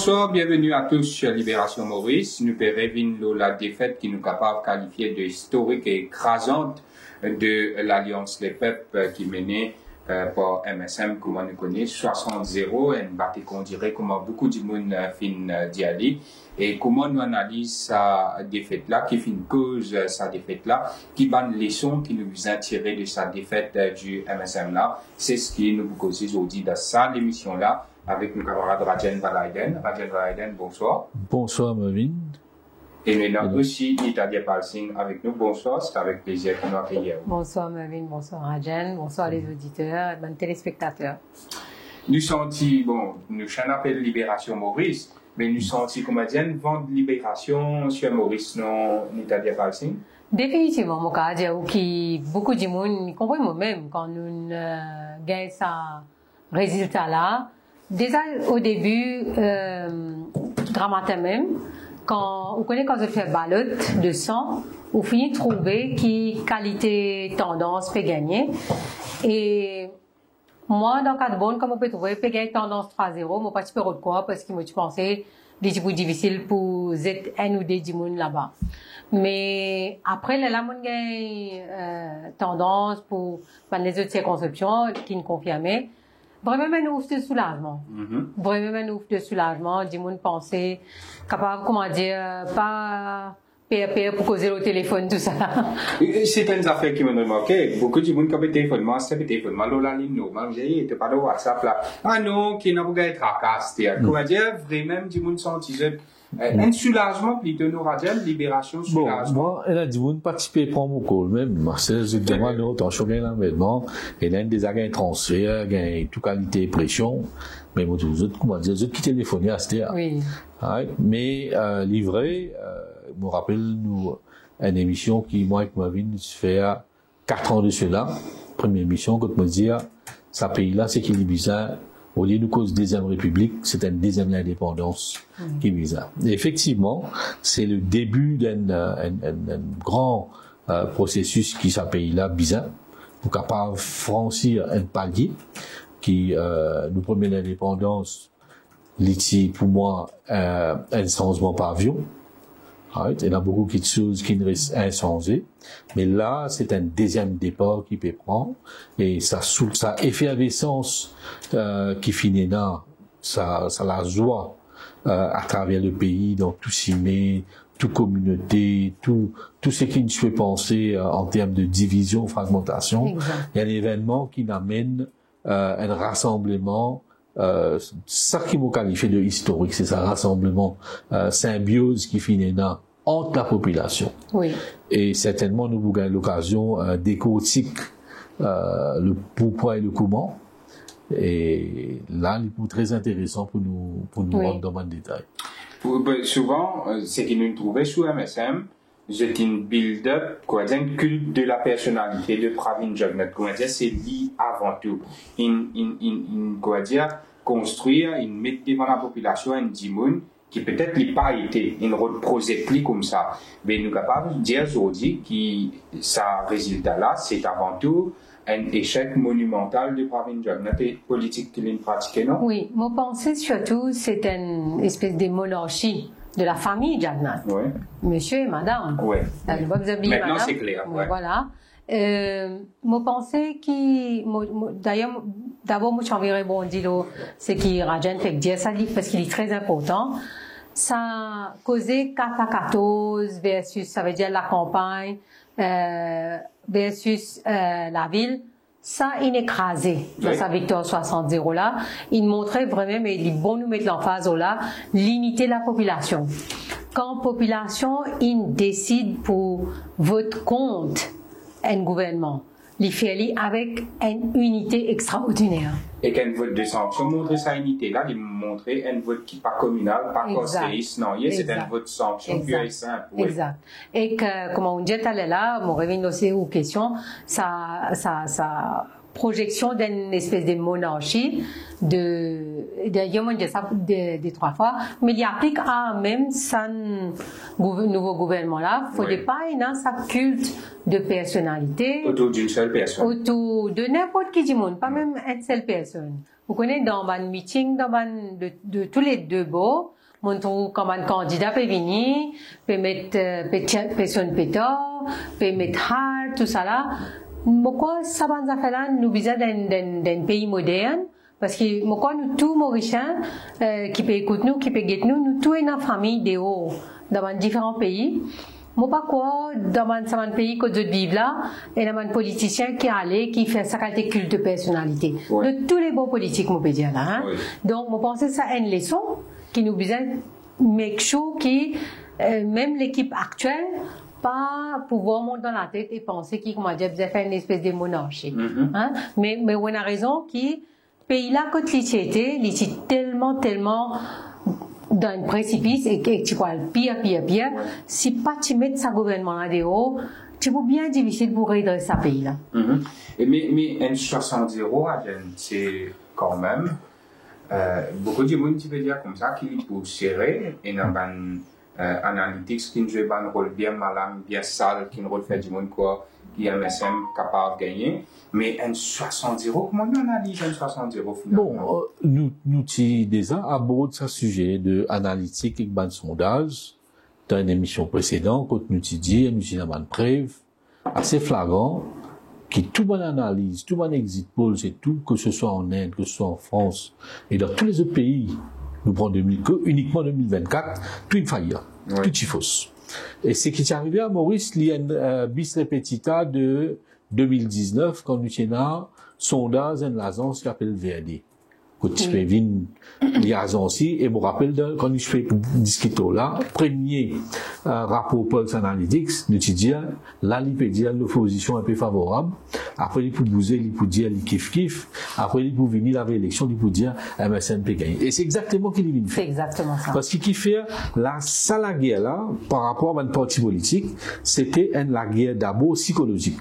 Bonsoir, bienvenue à tous sur Libération Maurice. Nous pérévins la défaite qui nous capable de qualifier de historique et écrasante de l'Alliance des peuples qui menait par MSM, comment nous connaissons, 60-0, une bataille qu'on dirait comment beaucoup de monde fin d'y aller. Et comment nous analyse sa défaite-là, qui fait une cause sa défaite-là, qui ban les leçons qui nous a tiré de sa défaite du MSM-là. C'est ce qui nous cause aujourd'hui dans ça, l'émission-là, avec nos camarades Rajen Valaiden. Rajen Valaiden, bonsoir. Bonsoir, Marvin. Et maintenant aussi, Nitalia Palsing avec nous. Bonsoir, c'est avec plaisir que nous accueillons. Bonsoir, Marvin. Bonsoir, Rajen. Bonsoir, les auditeurs et les téléspectateurs. Nous senti, bon, nous chaîne appel Libération Maurice, mais nous senti, comme on dit, une vente libération sur Maurice, non, Nitalia Palsing. Définitivement, mon cas, qui beaucoup de monde, y compris moi-même, quand nous gagnons ce résultat-là, déjà au début, dramatique même, quand on connaît quand je fais balotte de sang, on finit de trouver qui qualité tendance peut gagner. Et moi, dans le cas de bon, comme on peut trouver, peut gagner tendance 3-0, moi, pas de de quoi, parce que moi, je pensais, des types difficiles pour un ou des dimoun là-bas. Mais après, là, mon gagne, tendance pour, les autres circonscriptions qui nous confirmaient, vraiment un ouf de soulagement. Vraiment un ouf de soulagement. Du monde pensait, capable, comment dire, pas payer pour causer au téléphone, tout ça. C'est une affaire qui m'a remarqué. Beaucoup de monde qui a le téléphone, c'est le téléphone, la ligne normale, il n'était pas de WhatsApp là. Ah non, qui n'a pas été tracassé. Comment dire, vraiment, du monde senti un soulagement plutôt, nous radions, libération, soulagement. Bon, moi, elle a dit, vous ne participez pas à mon call, même. C'est justement, nous, tant que je l'environnement, elle a des agents transferts, toute qualité et pression. Mais moi, vous autres, comment dire, vous qui téléphonez à cette heure. Oui. Mais, livré, me rappelle, nous, une émission qui, moi, avec Marvin, fait 4 ans de cela. Première émission, quand me dire, ça pays-là, c'est qu'il est bizarre. Au lieu de cause deuxième république, c'est une deuxième indépendance qui est bizarre. Et effectivement, c'est le début d'un grand processus qui s'appelle là bizarre, pour capable franchir un palier qui nous promet l'indépendance. L'ici, pour moi, un changement par avion. Right? Il y a beaucoup de choses qui ne restent inchangées. Mais là, c'est un deuxième départ qui peut prendre. Et ça effervescence, qui finit là, ça la joie, à travers le pays, donc tout cimé, toute communauté, tout ce qui nous fait penser, en termes de division, fragmentation. Exact. Il y a un événement qui amène, un rassemblement, ça qui m'a qualifié de historique, c'est ça, rassemblement, symbiose qui finit là, entre la population. Oui. Et certainement, nous avons l'occasion d'écouter le pourquoi et le comment. Et là, c'est très intéressant pour nous rentrer dans le détail. Souvent, ce qui nous trouvait sous MSM, c'est une build-up, un culte de la personnalité de Pravin Jugnauth. C'est lié avant tout. Construire, mettre devant la population un dimoun qui peut-être n'a pas été une projet plus comme ça. Mais nous sommes capables de dire aujourd'hui que ça résultat-là, c'est avant tout un échec monumental de Pravin Jugnauth et politique qu'il a pratiqué, non? Oui, mon pensée surtout, c'est une espèce de monarchie de la famille Jugnauth. Oui. Monsieur et madame. Oui. Maintenant, c'est clair. Ouais. Voilà. Mon pensée qui, d'ailleurs, d'abord, moi, j'enverrai bon dire, c'est qui Rajen fait dire ça, parce qu'il est très important. Ça a causé 4 à 14 versus, ça veut dire la campagne, versus, la ville. Ça, il est écrasé dans sa victoire 60-0 là. Il montrait vraiment, mais il est bon nous mettre l'emphase là, limiter la population. Quand population, il décide pour votre compte, un gouvernement, il fait avec une unité extraordinaire. Et qu'un vote de sanction montre sa unité là, il montre un vote qui n'est pas communal, pas conseilliste, non, c'est un vote de sanction pur et simple. Oui. Exact. Et que, comme on dit tout à l'heure, mon revenu aussi aux questions, ça projection d'une espèce de monarchie de 3 fois, mais il applique à même son nouveau gouvernement là. Faudrait pas sa culte de personnalité. Autour d'une seule personne. Autour de n'importe qui du monde, pas même une seule personne. Vous connaissez dans un meeting, de tous les deux bords, montre comment un candidat peut venir, peut mettre personne pétard, peut mettre hard, tout ça là. Pourquoi ça va nous faire là, nous besoin d'un pays moderne? Parce que pourquoi nous tous Mauriciens, qui peut écouter nous, qui peut guetter nous tous une famille de haut, dans différents pays. Moi, pas quoi, dans un pays que nous vivons là, et dans un politicien qui allait, qui fait sa qualité culte de personnalité. Ouais. De tous les bons politiques, moi, peux dire là, hein. Oui. Donc, moi, pense que ça est une leçon qui nous besoin make sure que, même l'équipe actuelle, pas pouvoir monter dans la tête et penser qu'il, comment dire, besoin faire une espèce de monarchie. Hein? Mais on a raison qui, pays là, quand il était tellement, dans un précipice et que tu vois pire. Ouais. Si pas tu mets sa gouvernement là dehors, c'est bien difficile pour redresser ce pays là. Mais un 70 euros, c'est quand même beaucoup de monde qui veut dire comme ça qu'il est pour serrer et dans une analytics qui joue un rôle bien malin, bien sale, qui ne rôle fait du monde quoi, qui est MSM capable de gagner. Mais un 60 euros, comment on analyse un 60 euros finalement? Bon, nous déjà abordé ce sujet de analytique et de sondage dans une émission précédente, quand nous avons une preuve assez flagrant qui tout bonne analyse, tout bon exit poll, c'est tout, que ce soit en Inde, que ce soit en France et dans tous les autres pays, nous prenons uniquement 2024, tout une faillite, tout est fausse. Et ce qui est arrivé à Maurice, il y a une bis repetita de 2019, quand nous avons un sondage dans l'agence qui s'appelle VRD. Quand tu fais venir l'agence, et je me rappelle quand je fais discuter là, premier rapport Pulse Analytics, nous disons, là, il peut dire l'opposition un peu favorable. Après, il peut bouger, il peut dire, il kiff. Après, il peut venir la réélection, il peut dire, MSN peut gagner. Et c'est exactement ce qu'il vient de faire. C'est exactement ça. Parce qu'il fait la guerre là, par rapport à un parti politique, c'était la guerre d'abord psychologique.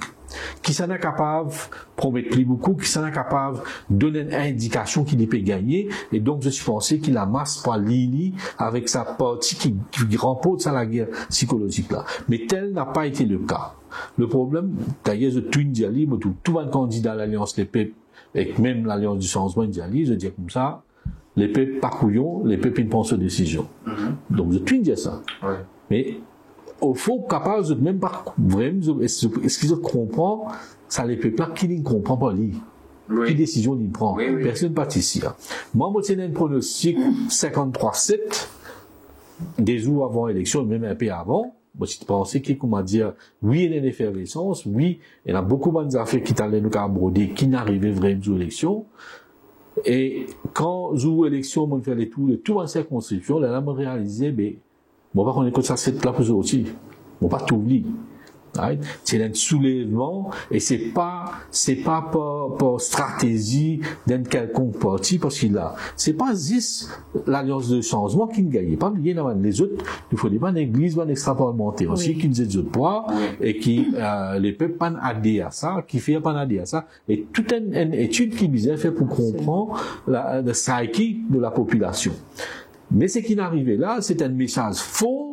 Qui s'en est capable de promettre plus beaucoup, qui s'en est capable de donner une indication qu'il peut gagner, et donc je suis pensé qu'il amasse par Lili avec sa partie qui remporte ça la guerre psychologique là. Mais tel n'a pas été le cas. Le problème, d'ailleurs, je twin Diali, tout un candidat à l'Alliance des peuples, et même l'Alliance du changement Diali, je dis comme ça, les peuples pas couillons, les peuples ne pensent aux décisions. Donc je twin dire ça. Ouais. Mais au fond, capable de même pas vraiment, est-ce qu'ils comprennent, ça les peuples qui ne comprennent pas lui. Oui. Quelle décision il prend? Oui. Personne ne participe. Moi, je tiens un pronostic 53-7, des jours avant l'élection, même un peu avant. Moi, je pensais qu'il, comment dire, oui, il y a une effervescence, oui, il y a beaucoup d'affaires qui t'allaient nous aborder, qui n'arrivaient vraiment aux élections. Et quand aux élections, on fait tout en circonscription, là, on réalisait, ben, bon, par contre, on est ça, c'est là pour aussi. Bon, pas tout oublier. Right? C'est un soulèvement, et c'est pas par stratégie d'un quelconque parti, parce qu'il a, c'est pas juste l'Alliance de changement qui ne gagne. Pas oublier, les autres, il faut pas une église, une extra-parlementaire aussi, qui nous aide de poids, et qui, les peuples pas adhéré à ça, qui fait pas adhéré à ça, et toute une étude qui visait fait pour comprendre le psyche de la population. Mais ce qui est arrivé là, c'est un message faux,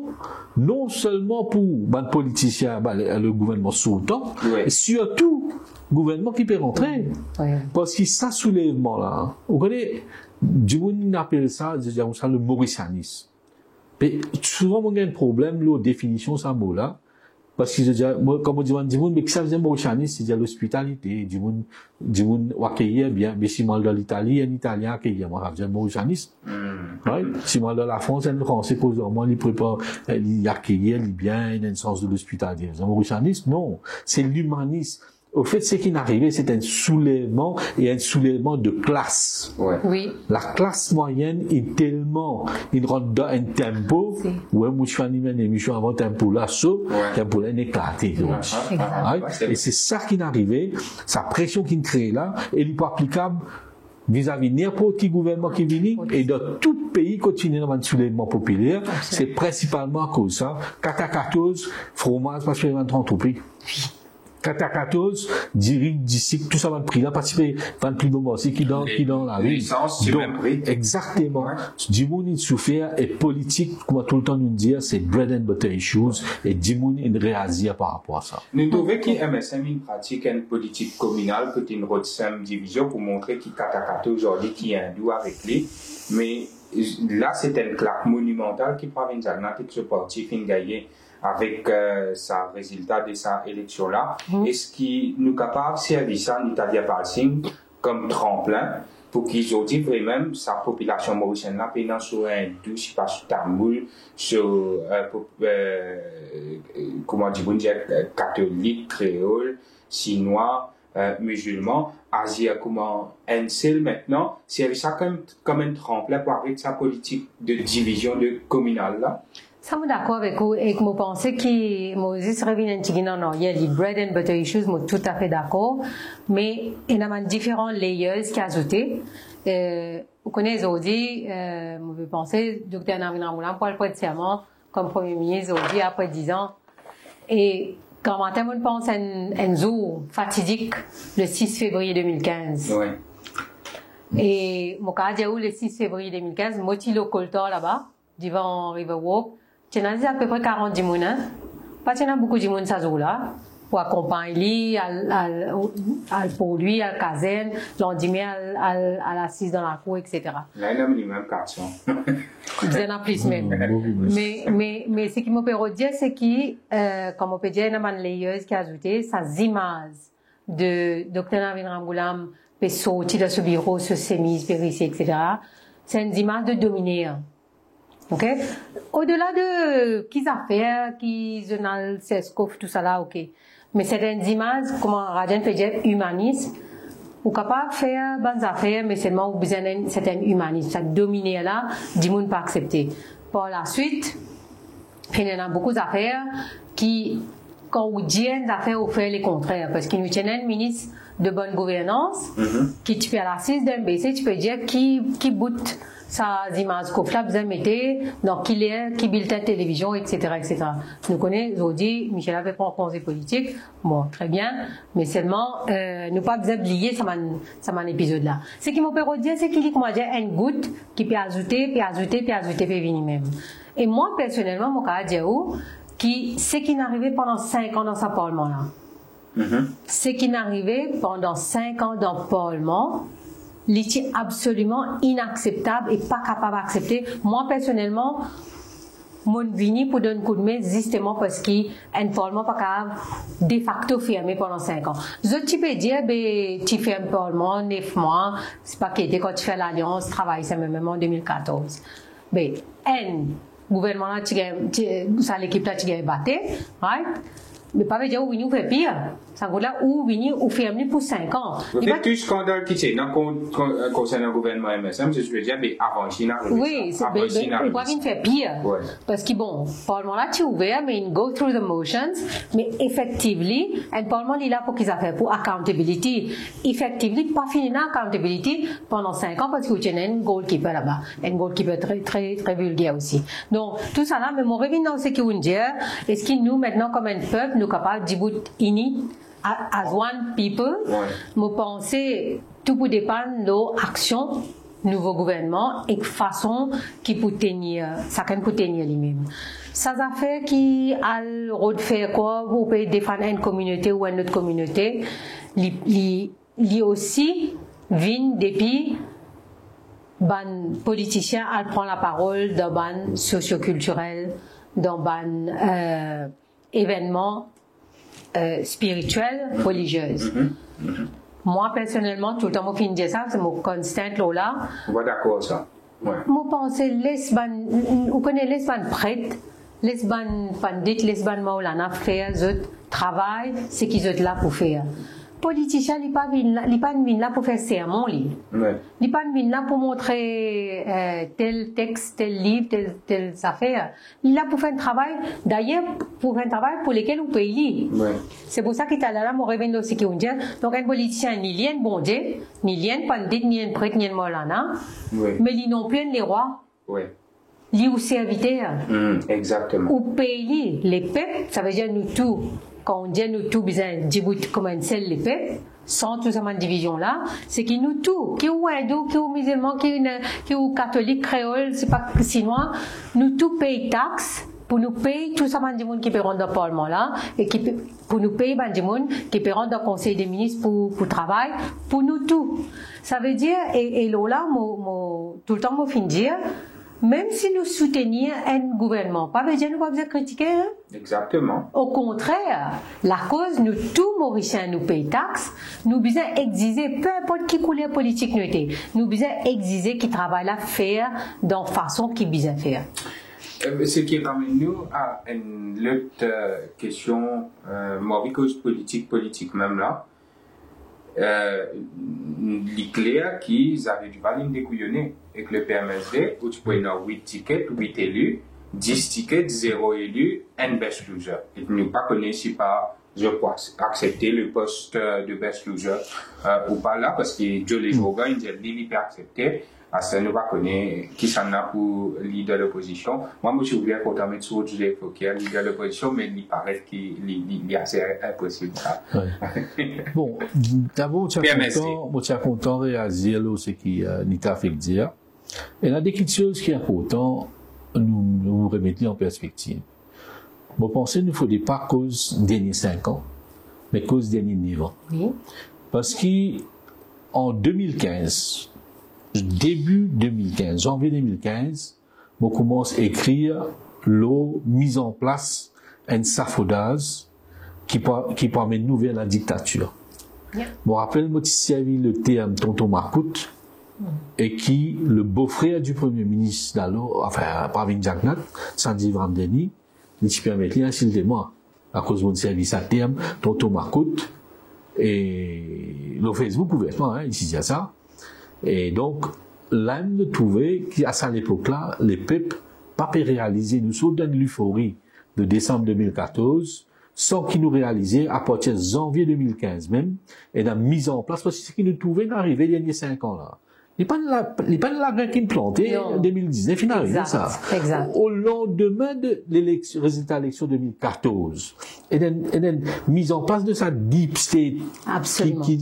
non seulement pour les politiciens, le gouvernement sultan, mais surtout le gouvernement qui peut rentrer. Parce que ça soulèvement là, vous connaissez, du monde appelle ça, le mauricianisme. Mais souvent, on a un problème, la définition de ce mot-là. Parce que, comme on dit, mais qui ça veut dire mauricianisme, c'est l'hospitalité, du monde, accueillir bien, mais si mal dans l'Italie, un Italien accueillir, moi, ça veut dire mauricianisme. Right? Si mal dans la France, un Français, posément, il prépare, il accueillir, il bien, il a un sens de l'hospitalité. C'est mauricianisme? Non. C'est l'humanisme. Au fait, ce qui est arrivé, c'est un soulèvement et un soulèvement de classe. Ouais. Oui. La classe moyenne est tellement, il rentre dans un tempo, moi, je fais une émission avant tempo là, tempo là, est éclaté. Et c'est ça qui est arrivé, sa pression qui est créée là, et il n'est pas applicable vis-à-vis n'importe quel gouvernement qui vient, et dans tout pays continue dans un soulèvement populaire, c'est principalement à cause de ça. 4-14, fromage, parce qu'il y a 30 pays. 4-14, dirige d'ici, tout ça va prix là, participer, va plus moment aussi, qui dans la rue. Donc, exactement. Du monde, il souffert, et politique, comme tout le temps nous dit, c'est bread and butter issues, et du monde, il réagit par rapport à ça. Nous devons que MSM, il pratique une politique communale, que une road division pour montrer qu'il 4-14 aujourd'hui, qui est un doux avec lui, mais, là, c'était une claque monumentale qui prend une zagnatique sportif in gagné avec sa résultat de sa élection là. Est-ce qu'il nous capable de servir ça en Italie par signe comme tremplin pour qu'ils ont dit vraiment sa population mauricienne là, pendant sur un douce, pas sur Tamoul, sur comment dire, catholique, créole, chinois, musulmans, Asia, comment un seul maintenant, servir ça comme un tremplin pour avec sa politique de division de communale là. Ça, je suis d'accord avec vous et que je pense que Moses revient un petit peu dans les bread and butter issues, je suis tout à fait d'accord. Mais il y a différents layers qui ajoutés. Vous connaissez aujourd'hui, je pense, Dr. Navin Ramoulam pour le prêter serment comme Premier ministre aujourd'hui après 10 ans. Et quand on pense à un jour fatidique, le 6 février 2015. Oui. Et mon cas, le 6 février 2015, Motilo Coltor là-bas, devant Riverwalk. Il y a à peu près 40 personnes, hein? Parce qu'il y a beaucoup de personnes ça là pour accompagner pour lui, à la caserne, lendemain à l'assise dans la cour, etc. Là, il y a minimum 400. Il y en a plus même. Mais ce qui me peut dire, c'est que, comme on peut dire, il y a une layeuse qui a ajouté sa image de Dr. Navin Ramoulam, peut sortir de ce bureau, ce sémis, ici, etc. C'est une image de dominer. Ok? Au-delà de qui affaires, qui journal, Sescof, tout ça là, ok. Mais c'est une image, comment Rajan peut dire, humaniste, ou capable de faire bonnes affaires, mais seulement c'est un humaniste. Ça dominer là, du monde pas accepté. Par la suite, il y a beaucoup d'affaires qui, quand on dit des affaires, on fait les contraires. Parce qu'il y a un ministre de bonne gouvernance, qui tu fais à l'assise d'un BC, tu peux dire qui boot sa image qu'on fait besoin mettre dans qui bulletin de télévision, etc., etc. Nous connaissons aujourd'hui, Michel avait pas un conseil politique, bon, très bien, mais seulement, nous pas besoin de lier ça épisode là. Ce qui me peut dire, c'est qu'il y a, comment dire, une goutte qui peut ajouter, peut venir même. Et moi, personnellement, mon cas, ce qui n'est arrivé pendant 5 ans dans ce parlement là. Ce qui n'est arrivé pendant 5 ans dans le parlement, c'est absolument inacceptable et pas capable d'accepter. Moi, personnellement, mon vini pour donner un coup de main, justement parce qu'il un parlement pas capable de facto fermé pendant 5 ans. Je peux dire, tu fais un parlement 9 mois, c'est pas qu'était quand tu fais l'alliance, travail, c'est même en 2014. Un gouvernement là, ça l'équipe là, tu gagnes battu, right? Mais pas dire où nous fait pire. Ça veut dire où nous ferme pour 5 ans. Il y a tout scandale qui est concernant le gouvernement MSM, je veux dire, mais avant Chine. Oui, c'est il va venir faire pire. Parce que bon, le parlement là, tu es ouvert, mais il go through the motions, mais effectivement, un parlement est là pour qu'ils affaires pour accountability. Effectivement, pas fini dans accountability pendant 5 ans parce qu'il y a un goalkeeper là-bas. Un goalkeeper très vulgaire aussi. Donc, tout ça là, mais mon revenu dans ce qu'il veut dire, est-ce que nous, maintenant, comme un peuple, nous capables d'y bout ini, as one people, me penser tout pour dépendre de l'action nouveau gouvernement et façon qui peut tenir, chacun peut tenir lui-même. Ça fait qui a le rôle de faire quoi, vous pouvez défendre une communauté ou une autre communauté, li aussi viennent depuis ban politicien à prendre la parole dans ban socioculturel, dans ban événements spirituels, religieux. Moi, personnellement, tout le temps, je dis ça, c'est mon constant là. On va d'accord ça. Ouais. Moi, pense, vous connaissez les ban prêtres, les ban pandits, les ban maulana faire, ils travail, c'est qu'ils sont là pour faire. Politicien, il pas venu là pour faire sermon, il pas venu là pour montrer tel texte, tel livre, telle affaire. Il est là pour faire un travail, d'ailleurs, pour faire un travail pour lequel on peut y lire. C'est pour ça qu'il est là, mon revenu aussi qui dit. Donc, un politicien, ni lien bon Dieu, ni lien pandit, ni un prêtre, ni un molana, mais il non plus les rois. Li ou serviteur. Exactement. Ou pays, les peuples, ça veut dire nous tous. Quand on dit nous tous, besoin Djibouti comme un seul les peuples, sans tout ça, division là, c'est que nous tous, qui ou hindou, qui ou musulman, qui ou catholique, créole, c'est pas chinois, nous tous payons taxes pour nous payer tout ça, des gens qui paieront dans le Parlement là, et pour nous payer des gens qui paieront dans le Conseil des ministres pour travail, pour nous tout. Ça veut dire, et là, tout le temps, moi, fin dire, même si nous soutenons un gouvernement, pas veut dire nous pas besoin de critiquer. Hein? Exactement. Au contraire, la cause, nous, tous Mauriciens, nous payons taxes, nous besoin exiger, peu importe qui couleur politique nous était, nous besoin exiger qui travaille à faire dans façon qui besoin faire. Ce qui ramène nous à une autre question, cause politique même là. L'éclair qu'ils avaient du mal à découillonner avec le PMSD, où tu pouvais avoir 8 tickets, 8 élus, 10 tickets, 0 élus, un best loser. Et nous pas connaissons si pas, je crois, accepter le poste de best loser ou pas là, parce que Joe les Joga, ils disent, il peut accepter. À ça, nous pas connaître qui s'en a pour leader de l'opposition. Moi, je suis ouvert pour mettre sur Joseph Fouquier, leader de l'opposition, mais il paraît qu'il est assez impossible. Ouais. Bon, d'abord, je suis content de réagir à ce qui Nita fait dire. Et il y a des choses qui sont importantes, nous remettre en perspective. Je pense qu'il ne faut pas cause des derniers 5 ans, mais cause des derniers 9 ans. Oui. Parce qu'en 2015, début 2015, janvier 2015, on commence à écrire l'eau mise en place un safoudage qui permet de nous vers la dictature. Yeah. Je me rappelle, moi, servi le terme Tonton Makout, et qui, le beau-frère du premier ministre d'alors, enfin, Pravin Jagnat, Sanjeev Ramdeni, il se permet d'insulter moi, à cause de mon service à terme, Tonton Makout, et le Facebook ouvertement, hein, il se dit ça. Et donc, là, de trouver qu'à cette époque-là, les peuples pas pu réaliser, nous sommes dans l'euphorie de décembre 2014, sans qu'ils nous réalisaient à partir de janvier 2015 même, et la mise en place, parce que ce qui nous trouvait d'arriver les derniers 5 ans là. Il n'est pas de la graine qui me plantait en 2019, il arrive ça. Exact. Au lendemain de l'élection, résultat de l'élection 2014, et then mise en place de sa deep state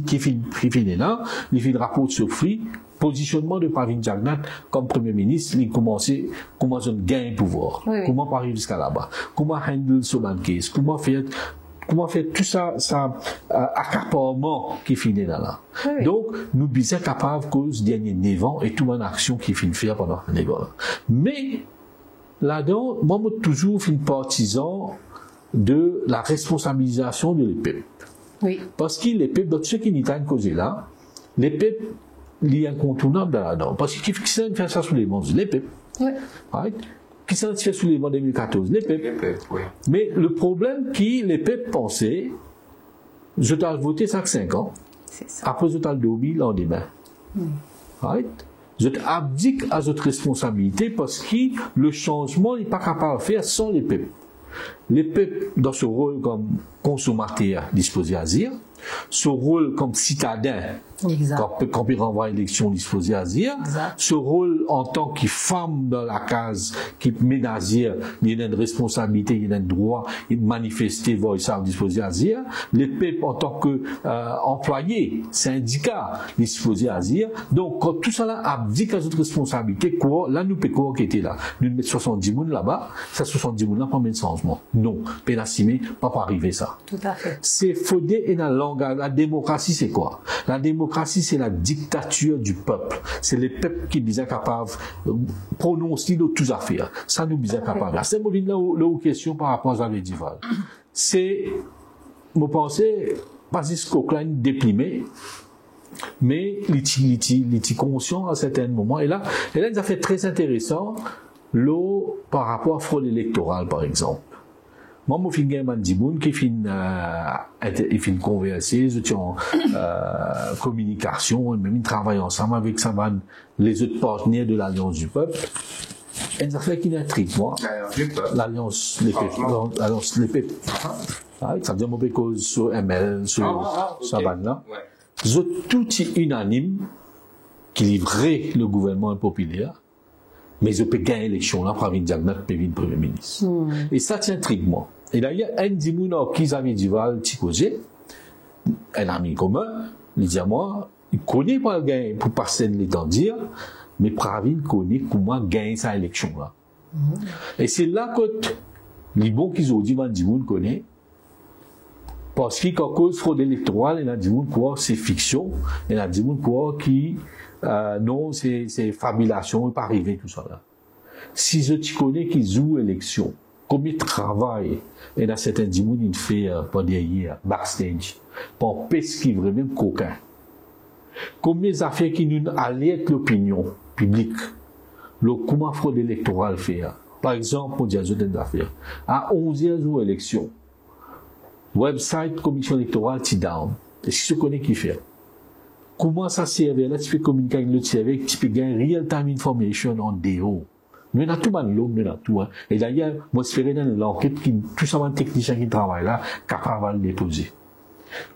qui finit là, il fait le rapport sur Free, positionnement de Pravin Jagnat comme premier ministre, il commençait comment on gagne pouvoir, comment arriver jusqu'à là-bas, comment handle ce case, comment faire tout ça accaparement qui finit là. Oui. Donc, nous sommes capables, cause dernier 9 ans, et toute mon action qui finit faire pendant 9 ans. Mais, là-dedans, moi, j'ai toujours fait partisan de la responsabilisation de les peuples. Oui. Parce que les peuples, dans tout ce qui n'est cause là, les peuples, il y a incontournable là-dedans. Parce que qui fait ça sous les mondes, les peuples. Oui. Right? Qui s'est fait sous les mois 2014, les peuples. Oui. Mais le problème qui les peuples pensaient, je t'ai voté ça 5 ans, après je t'ai dormi le lendemain. Right? Je t'abdique à votre responsabilité parce que le changement n'est pas capable de faire sans les peuples. Les peuples, dans ce rôle comme consommateur disposé à dire, ce rôle comme citadin, quand il renvoie l'élection disposé à dire, ce rôle en tant que femme dans la case, qui ménagère, il y a une responsabilité, il y a un droit, il manifester, voir ça disposé à dire, les peuples en tant que employés, syndicats, disposé à dire, donc quand tout ça là abdique à notre responsabilité, quoi, là nous pécons qui était là, nous mettons 70 000 là-bas, ça 70 000 là pas de changement. Non, pénassimé, pas pour arriver ça. Tout à fait. C'est fondé et dans la démocratie, c'est quoi? La démocratie, c'est la dictature du peuple. C'est les peuples qui sont capables de prononcer de toutes affaires. Ça nous sommes capables. C'est une question par rapport à l'Edival. C'est, je pense, pas juste qu'aucun déprimé, mais il est conscient à certains moments. Et là, ça fait très intéressant, par rapport à fraude électorale, par exemple. Moi, je suis un mandimoun qui fait converser, je suis en communication, même il travaille ensemble avec les autres partenaires de l'Alliance du Peuple. Et ça fait qu'il y a un trick, moi. L'Alliance des peuples. L'Alliance des peuples. Ça veut dire que cause sur ML, sur Savane-là. Je suis tout unanime qui livrait le gouvernement populaire. Mais je peux gagner l'élection là, Pravin Jagnat peut être premier ministre. Et ça, c'est un trick, moi. Et là, il y a un dimouna qui avait du val, Tikosé, un ami commun, il dit à moi, il connaît pas le gain pour passer les temps dire, mais Pravin connaît comment gagner sa élection là. Et c'est là que Les bons qu'ils ont dit, ben, du monde connaît. Parce qu'à cause de fraude électorale, il y a du monde quoi, c'est fiction. Il y a du monde quoi qui, non, c'est fabulation, il n'est pas arrivé, tout ça là. Si je te connais qui joue élection, combien de travail, il y a certains du monde qui fait, pas derrière, backstage, pour pesquivrer même coquin. Combien d'affaires qui nous alertent l'opinion publique, comment fraude électorale fait, par exemple, pour dire des affaires, à 11 heures de l'élection, website commission électorale ti down. Est-ce que tu connais qui fait? Comment ça servait là? Tu peux communiquer avec le serveur, tu peux gagner real time information en DO. Nous avons tout l'homme, nous avons tout. Et d'ailleurs, moi, je ferai dans l'enquête qui, tout ça, un technicien qui travaille là, capable de le déposer.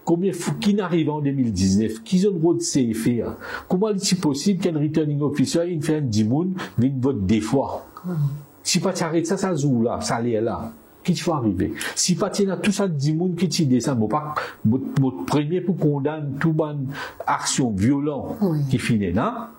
Combien de fois qui n'arrive en 2019, qui ont le droit de CFA? Comment est-il possible qu'un returning officer, il fait un 10 moun, vienne vote des fois? Si pas t'arrêtes ça, ça joue là, ça l'est là. Qui tu vas arriver? Si pas t'y a tout ça 10 moun qui t'y descend, bon, pas, votre premier pour condamner toute bonne action violente qui finit là.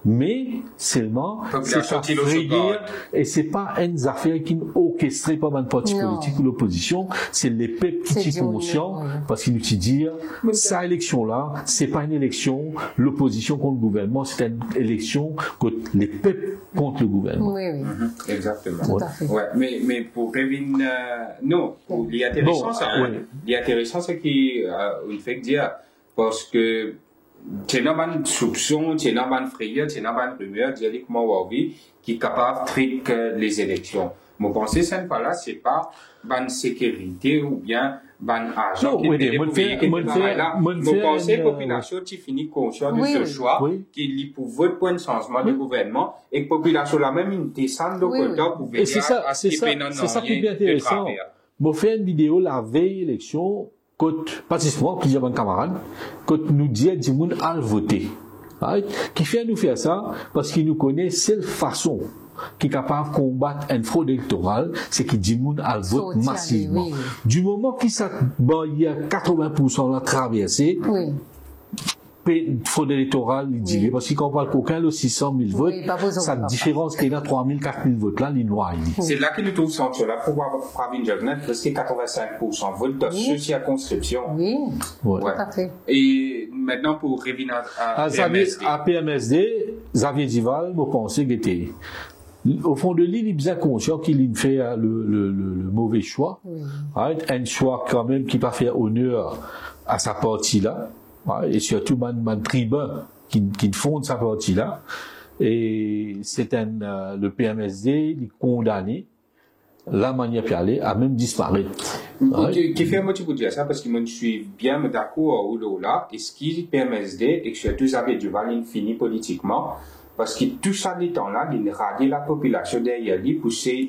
Mais seulement, c'est pas frayeur et c'est pas une affaire qui est orchestrée par un parti politique ou l'opposition, c'est les peuples qui sont conscients parce qu'ils nous disent, cette élection-là, c'est pas une élection, l'opposition contre le gouvernement, c'est une élection contre les peuples contre le gouvernement. Oui, oui. Exactement. Tout à fait. Ouais, mais pour Kevin, non, l'intéressant, c'est qu'il fait dire, parce que, c'est normal soupçon, c'est normal frayeur, c'est normal rumeur, directement qui est capable de triquer les élections. Mon pensée, cette fois-là, c'est pas ban sécurité ou bien ban argent qui est mon pensée, population qui finit consciente de ce choix, qui lit pour voter pour un changement de gouvernement et que population la même une descente de quota pour venir à ce qui est bien intéressant. Moi, fait une vidéo la veille élection. Quand, pratiquement, plusieurs camarades, quand nous disons, du monde à voter. Qui fait nous faire ça? Parce qu'il nous connaît, c'est la façon qui est capable de combattre une fraude électorale, c'est qu'il dit monde à vote massivement. Du moment qu'il il y a 80% la traversée, fraude électorale, il dit, parce qu'il parle qu'aucun, le 600 000 votes, sa différence qu'il y a 3 000, 4 000 votes là, il noie. C'est là qu'il nous trouve centre là, pour Pravin Jagnath, parce que 85% vote dans ce circonscription. Oui. Tout à fait. Et maintenant, pour revenir à PMSD. À PMSD, Xavier Dival, vous pensez qu'il était, au fond de l'île, il est bien conscient qu'il fait le mauvais choix. Un choix quand même qui va faire honneur à sa partie là. Et surtout man tribun qui fonde sa partie là, et c'est le PMSD il condamné la manière d'y a même disparu. Qui fait moi tu peux dire ça parce que moi je suis bien d'accord ou là est-ce qu'il PMSD et que surtout Xavier Duval il finit politiquement parce que tout ça les temps là il radie la population derrière lui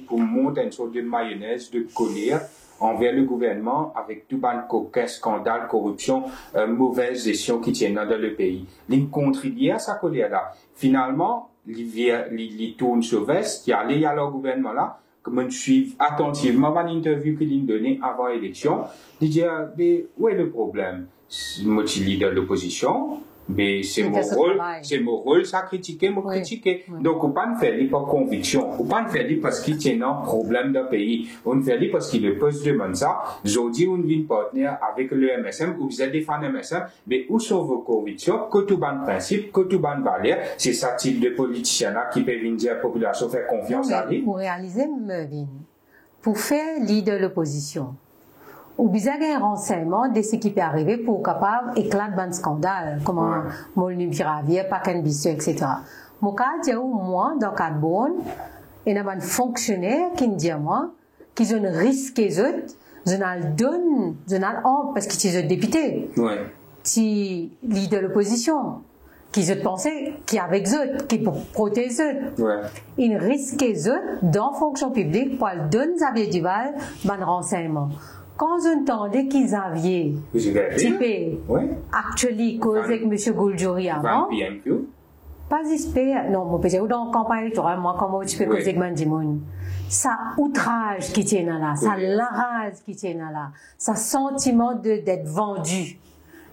pour monter une sorte de mayonnaise de colère envers le gouvernement avec tout ban coquin, scandale, corruption, mauvaise gestion qui tiennent dans le pays. Il contribue à sa colère-là. Finalement, il tourne sur veste, il allait à leur gouvernement là, comme on suit attentivement l'interview qu'il a donnée avant l'élection, il dit, mais où est le problème? Moi, je suis leader de l'opposition, mais c'est mon rôle, ça critiquer, moi critiquer. Donc, on ne peut pas faire par conviction, on ne peut pas faire parce qu'il tient un problème d'un pays. On fait parce qu'il peut se demander ça. Aujourd'hui, on vient partenaire avec le MSM, ou vous êtes des fans MSM, mais où sont vos convictions, que tout bon principe, que tout bon valeur, c'est ce type de politicien-là qui peut venir dire à la population faire confiance à lui. Pour réaliser, pour faire leader de l'opposition, ou bien un renseignement de ce qui peut arriver pour capable d'éclater un scandale, comme Molny Piravier, Paken Bisseux, etc. Mon cas, c'est où moi, dans le cadre bon, il y a un fonctionnaire qui me dit à moi qu'ils ont risqué eux, ils ont parce qu'ils sont députés, qui leader de l'opposition, qui ont pensé qui avec eux, qui pour protéger eux. Ils risquent eux dans la fonction publique pour donner Xavier Duval un renseignement. Quand on entendait qu'ils avaient typé, actually, cause avec M. Gouldjouri avant, pas espérer, non, mon péché, dans la campagne électorale, moi, comment tu peux causer avec Mandimoun? Ça outrage qui tient là, ça larrage qui tient là, ça sentiment d'être vendu,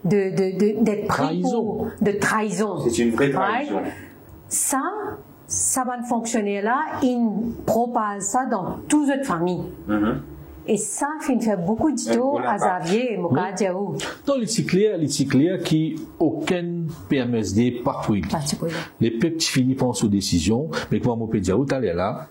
d'être pris pour, de trahison. C'est une vraie trahison. Ça ça va fonctionner là, il propage ça dans toutes les familles. Et ça fait beaucoup de temps à Xavier et Mokadjaou. Dans les cyclières qui aucun PMSD pas pris. Les petits finis pensent aux décisions, mais comme Mokadjaou, t'allais là,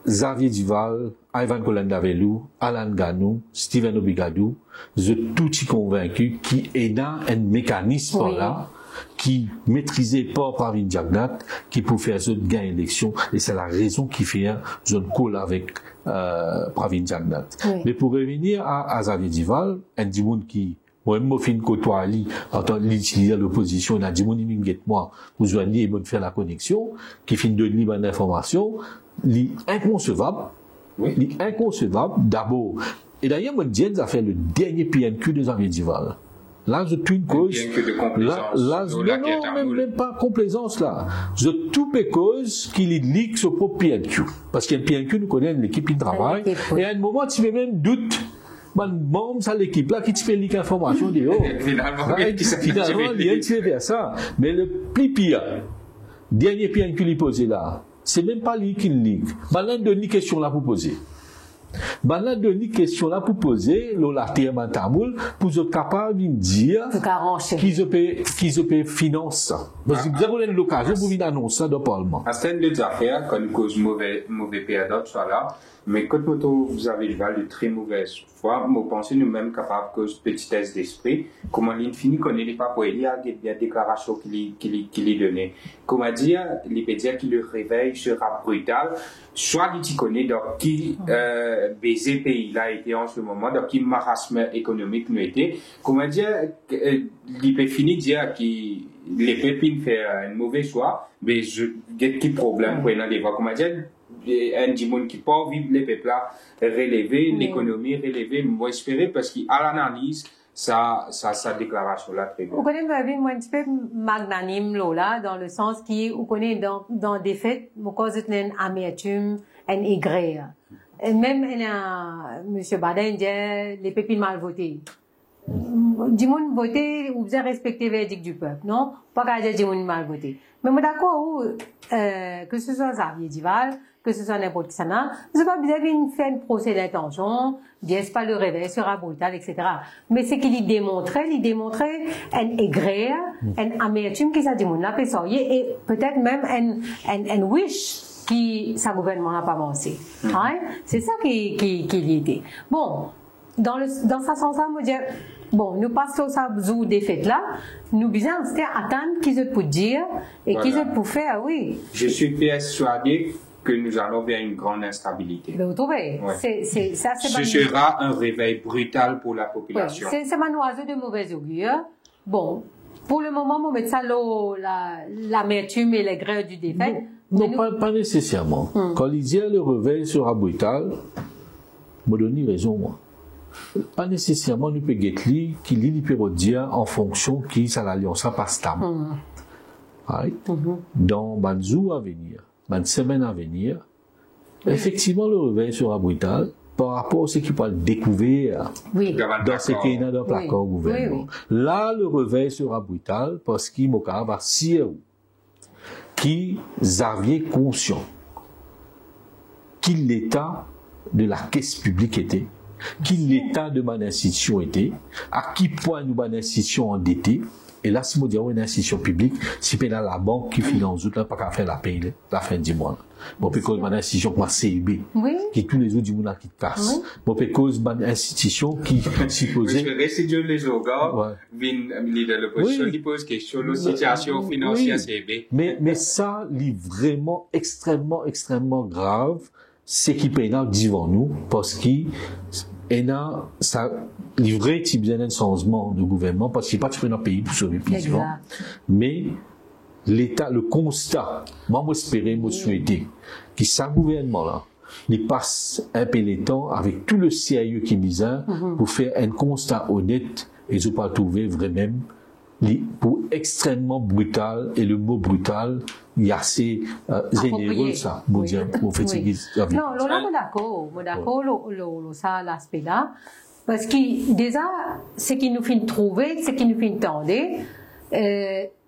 Xavier Duval, Ivan Kolandavelou, Alan Ganou, Steven Obigadou, je tout y convaincu qui est dans un mécanisme là, qui maîtrisé par Pravin Jagnat, qui peut faire ce gain élection, et c'est la raison qui fait un zone call avec Pravin Jagnat. Mais pour revenir à Xavier Duval, un dimoun qui moi-même, je fin côtoie Ali, en tant que leader de l'opposition, il a dit, mon imminguet, moi, vous joignez et faire la connexion, qui fin de libre d'information, l'inconcevable, d'abord. Et d'ailleurs, moi, Diane a fait le dernier PNQ de Xavier Duval. Là, je tout une cause. Même pas complaisance, là. Je tout une cause qu'il y leak sur propre PNQ. Parce qu'il y a un PNQ, nous connaissons l'équipe qui travaille. Et à un moment, tu fais même doute. Bon, ça l'équipe là qui te fait leak information de haut. Finalement, il y a vers ça. Mais le plus pire, dernier PNQ qu'il posé là, c'est même pas lui qui leak. Maintenant, donne question là pour poser. Maintenant, donne question là pour poser, la terre tamoul, pour être capable de dire qu'ils peut financer ça. Parce que vous avez l'occasion pour venir annoncer ça dans le Parlement. À cette des affaires, quand une cause mauvais perdant soit là, mais quand vous avez de très mauvaise foi, vous pensez nous-mêmes capables de cause petitesse d'esprit, comment l'infini connaît pas pour il y a des déclarations qu'il est donné. Comment dire, il peut dire que le réveil sera brutal, soit il connaît donc qui baiser pays là été en ce moment, donc qui marasme économique nous était. Comment dire, il peut finir dire qu'il les pépines fait un mauvais choix, mais je get qui problème pour les voir. Comment dire, un dimon qui peut vivre les peuples là, relever l'économie, relever, moi espérer parce qu'à l'analyse, sa déclaration là très bien. Vous connaissez moi un petit peu magnanime là, dans le sens qui, vous connaissez dans des faits, mon cause est une amertume, un aigre. Et même monsieur Baden dit les pépines mal votés. Du monde voté, vous avez respecté le verdict du peuple, non? Pas qu'à dire du monde mal voté. Mais moi d'accord, que ce soit Xavier Duval, que ce soit n'importe qui ça n'a, c'est pas besoin de faire un procès d'intention, bien c'est pas le réveil sera brutal, etc. Mais c'est qu'il démontrait un aigre, un amertume qui ça du monde là peut sortir et peut-être même un wish qui sa gouvernement n'a pas avancé. Hein? C'est ça qui y était. Bon, dans sa sens là, moi dire bon, nous passons ça aux défaites là, nous besoin attendre qu'ils aient pour dire et qu'ils aient pour faire, oui. Je suis persuadé que nous allons vers une grande instabilité. Vous trouvez? Ouais. Ce sera un réveil brutal pour la population. Ouais. C'est un oiseau de mauvaise augure. Bon, pour le moment, on met ça l'amertume et les grèves du défaite. Non, pas nécessairement. Quand il dit le réveil sera brutal, me donne raison, moi. Pas nécessairement nous peut guetter qu'il peut dire en fonction qui ça l'alliance pas stable. Dans Banzou à venir, dans semaine à venir, effectivement le réveil sera brutal par rapport à ce qu'il peut découvrir dans ce qu'il y a dans le placard gouvernement. Là le réveil sera brutal parce qu'il va sier qui Xavier conscient qu'il l'état de la caisse publique était, qui l'état de ma institution était, à qui point nous ma institution endettée, et là, si on dit une institution publique, si c'est la banque qui finance tout, là, pas qu'à faire la paye, la fin du mois. Bon, parce que ma institution, comme CIB, qui tous les autres du monde qui cassent. Bon, parce que ma institution qui supposait. Je vais rester les organes, de l'opposition qui pose question, la situation financière CIB. Mais ça, est vraiment extrêmement grave. C'est qui paye devant nous, parce qu'il y a ça livré type d'un changement de gouvernement, parce qu'il n'y a pas de dans le pays pour sauver le pays. Mais l'État, le constat, moi, j'espérais, moi, souhaiter, que ce gouvernement-là, il passe un peu de temps avec tout le sérieux qu'il a pour faire un constat honnête et je pas trouver vraiment pour extrêmement brutal, et le mot brutal, il est assez généreux, ça, pour dire, pour faire ce qu'il y a. Non, là, moi d'accord, ça, l'aspect-là, parce que, déjà, ce qui nous fait trouver, ce qui nous fait entendre,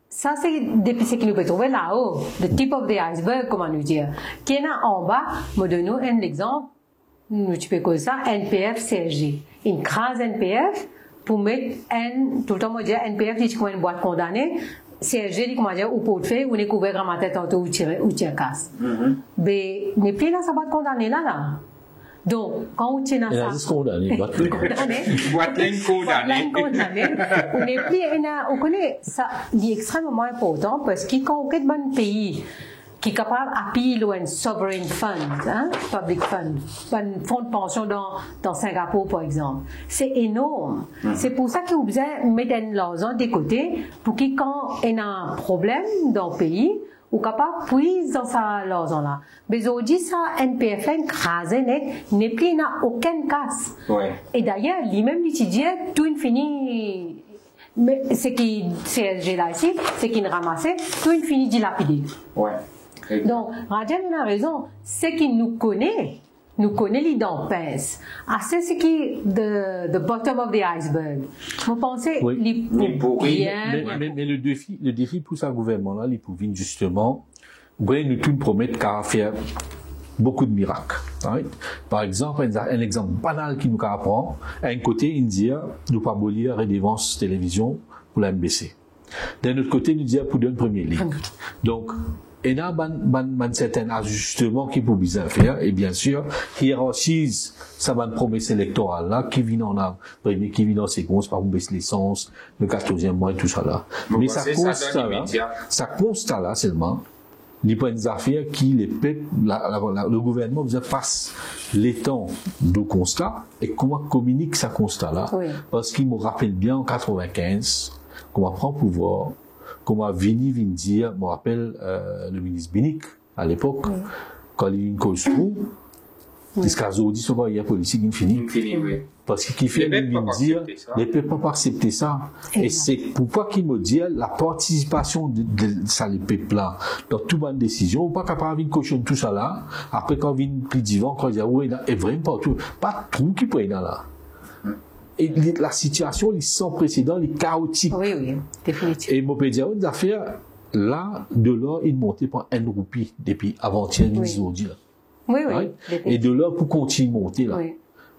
ça c'est depuis ce qui nous peut trouver là-haut, le tip of the iceberg, comment nous dire. Qui est là en bas, me donne un exemple, tu peux causer ça, NPF, CSG. Une crase NPF, pour mettre tout le temps, moi dire, NPF, dit qu'on a une boîte condamnée, CSG, dit comment dire, ou pour te faire, ou n'est couvert grand tête tantôt, ou tire casse. Mais, n'est plus là, ça va te condamner là. Donc, quand on tient ça. C'est condamné. On n'est plus, on connaît ça, c'est extrêmement important parce que quand on est un pays qui est capable d'appuyer un sovereign fund, hein, public fund, un fonds de pension dans Singapour, par exemple, c'est énorme. C'est pour ça qu'il besoin de mettre l'argent de côté pour que quand il y a un problème dans le pays, ou capable puise dans sa l'argent-là. Mais aujourd'hui, ça, NPFN, crasé net, n'est plus, n'a aucune casse. Ouais. Et d'ailleurs, lui-même, il dit, tout infini, mais ce qui, CSG là ici, ce qui ne ramassait, tout infini dilapidé. Ouais. Donc, Rajan a raison, ce qui nous connaît les dents pinces. Ah, c'est ce qui est the bottom of the iceberg. Vous pensez, oui. bien. Mais le défi pour ce gouvernement-là, il pouvait justement, nous tout promettre qu'à faire beaucoup de miracles. Right? Par exemple, un exemple banal qui nous apprend, à un côté, il dit, nous pas abolir redevance télévision pour la MBC. D'un autre côté, nous dit, pour donner première ligne. Donc, il y a un certain ajustement qui peut bien faire, et bien sûr, hiérarchise, ça va une promesse électorale là, qui vient en séquence, par exemple, baisse l'essence, le 14e mois et tout ça là. Mais ça constat là seulement, les points d'affaires qui les peuples, le gouvernement vous passe les temps de constat, et comment communique ça constat là. Oui. Parce qu'il me rappelle bien en 95, comment prend pouvoir, comment Vini vient dire, je me rappelle le ministre Binic à l'époque, quand il y a une cause pour, jusqu'à aujourd'hui, ce qu'il y a politique infinie. Oui. Parce qu'il fait dire, les peuples ne peuvent pas accepter ça. Et c'est pourquoi qu'il me dit, la participation de ça, les peuples là, dans toute bonne décision, ou pas capable de cocher tout ça là, après quand vient plus divan, quand il y a, oui, et vraiment pas tout, pas tout qui peut être là. Et la situation est sans précédent, elle est chaotique. Oui, définitivement. Et mon peut dire une affaire, là, de l'or, il montait par 1 roupie depuis avant-hier, aujourd'hui. Oui. Et de l'or pour continuer à monter, là. Oui.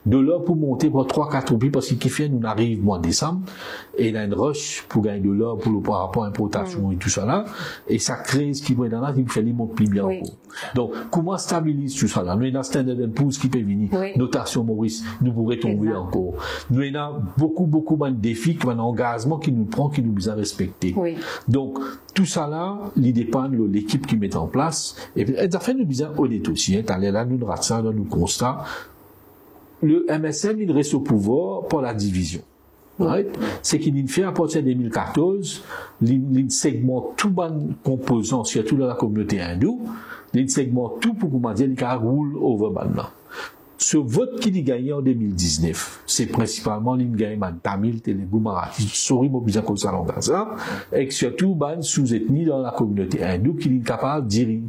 De l'or pour monter par 3-4 roupies, parce qu'il fait, nous arrive mois de décembre, et il y a une rush pour gagner de l'or pour le par rapport à l'importation et tout ça là, et ça crée ce qui peut être dans là, qui fait les monter plus bien encore. Donc, comment stabiliser tout ça là? Nous, il y a un Standard & Poor's qui peut venir, notation Maurice, nous pourrait tomber encore. Nous, il y a beaucoup de défis, un engagement qui nous prend, qui nous besoin respecter. Oui. Donc, tout ça là, il dépend de l'équipe qui met en place, et puis, ça fait nous besoin honnête aussi, hein, t'allais là, nous, ça, dans nos constats. Le MSM, il reste au pouvoir pour la division. Right? C'est qu'il fait à partir de 2014, il segmente tout bon composant, surtout dans la communauté hindoue, il segmente tout pour comment dire, il roule over là. Ce vote qu'il a gagné en 2019, c'est principalement l'Ingaï Tamil, Telugu, Marathi, Sori, Mobiza, Kosa, ça, et surtout, sous-ethnie dans la communauté hindoue, qu'il est capable de dire,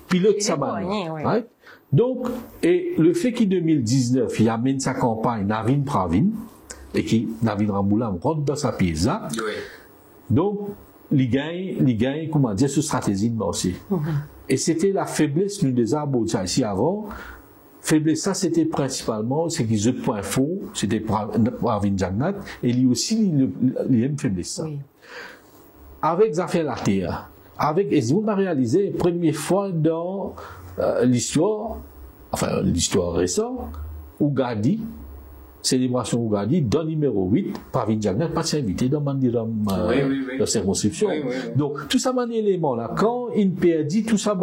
pilote sa right? Donc, et le fait qu'en 2019, il amène sa campagne Navin Pravin, et qui, Navin Ramboula, rentre dans sa pièce là, donc, il gagne, comment dire, ce stratégie de marché. Et c'était la faiblesse, nous des arbres ici avant. Faiblesse, ça, c'était principalement, c'est qu'ils ont point faux, c'était Pravin Jagnat, et lui aussi, il aime faiblesse ça. Avec Zafir la terre, et si vous m'avez réalisé, première fois dans, l'histoire récente, Ougadi, célébration Ougadi, dans numéro 8, Pravin Jagnat, pas invité dans Mandiram, la circonscription. Donc, tout ça, un élément là, quand il perdit, tout ça,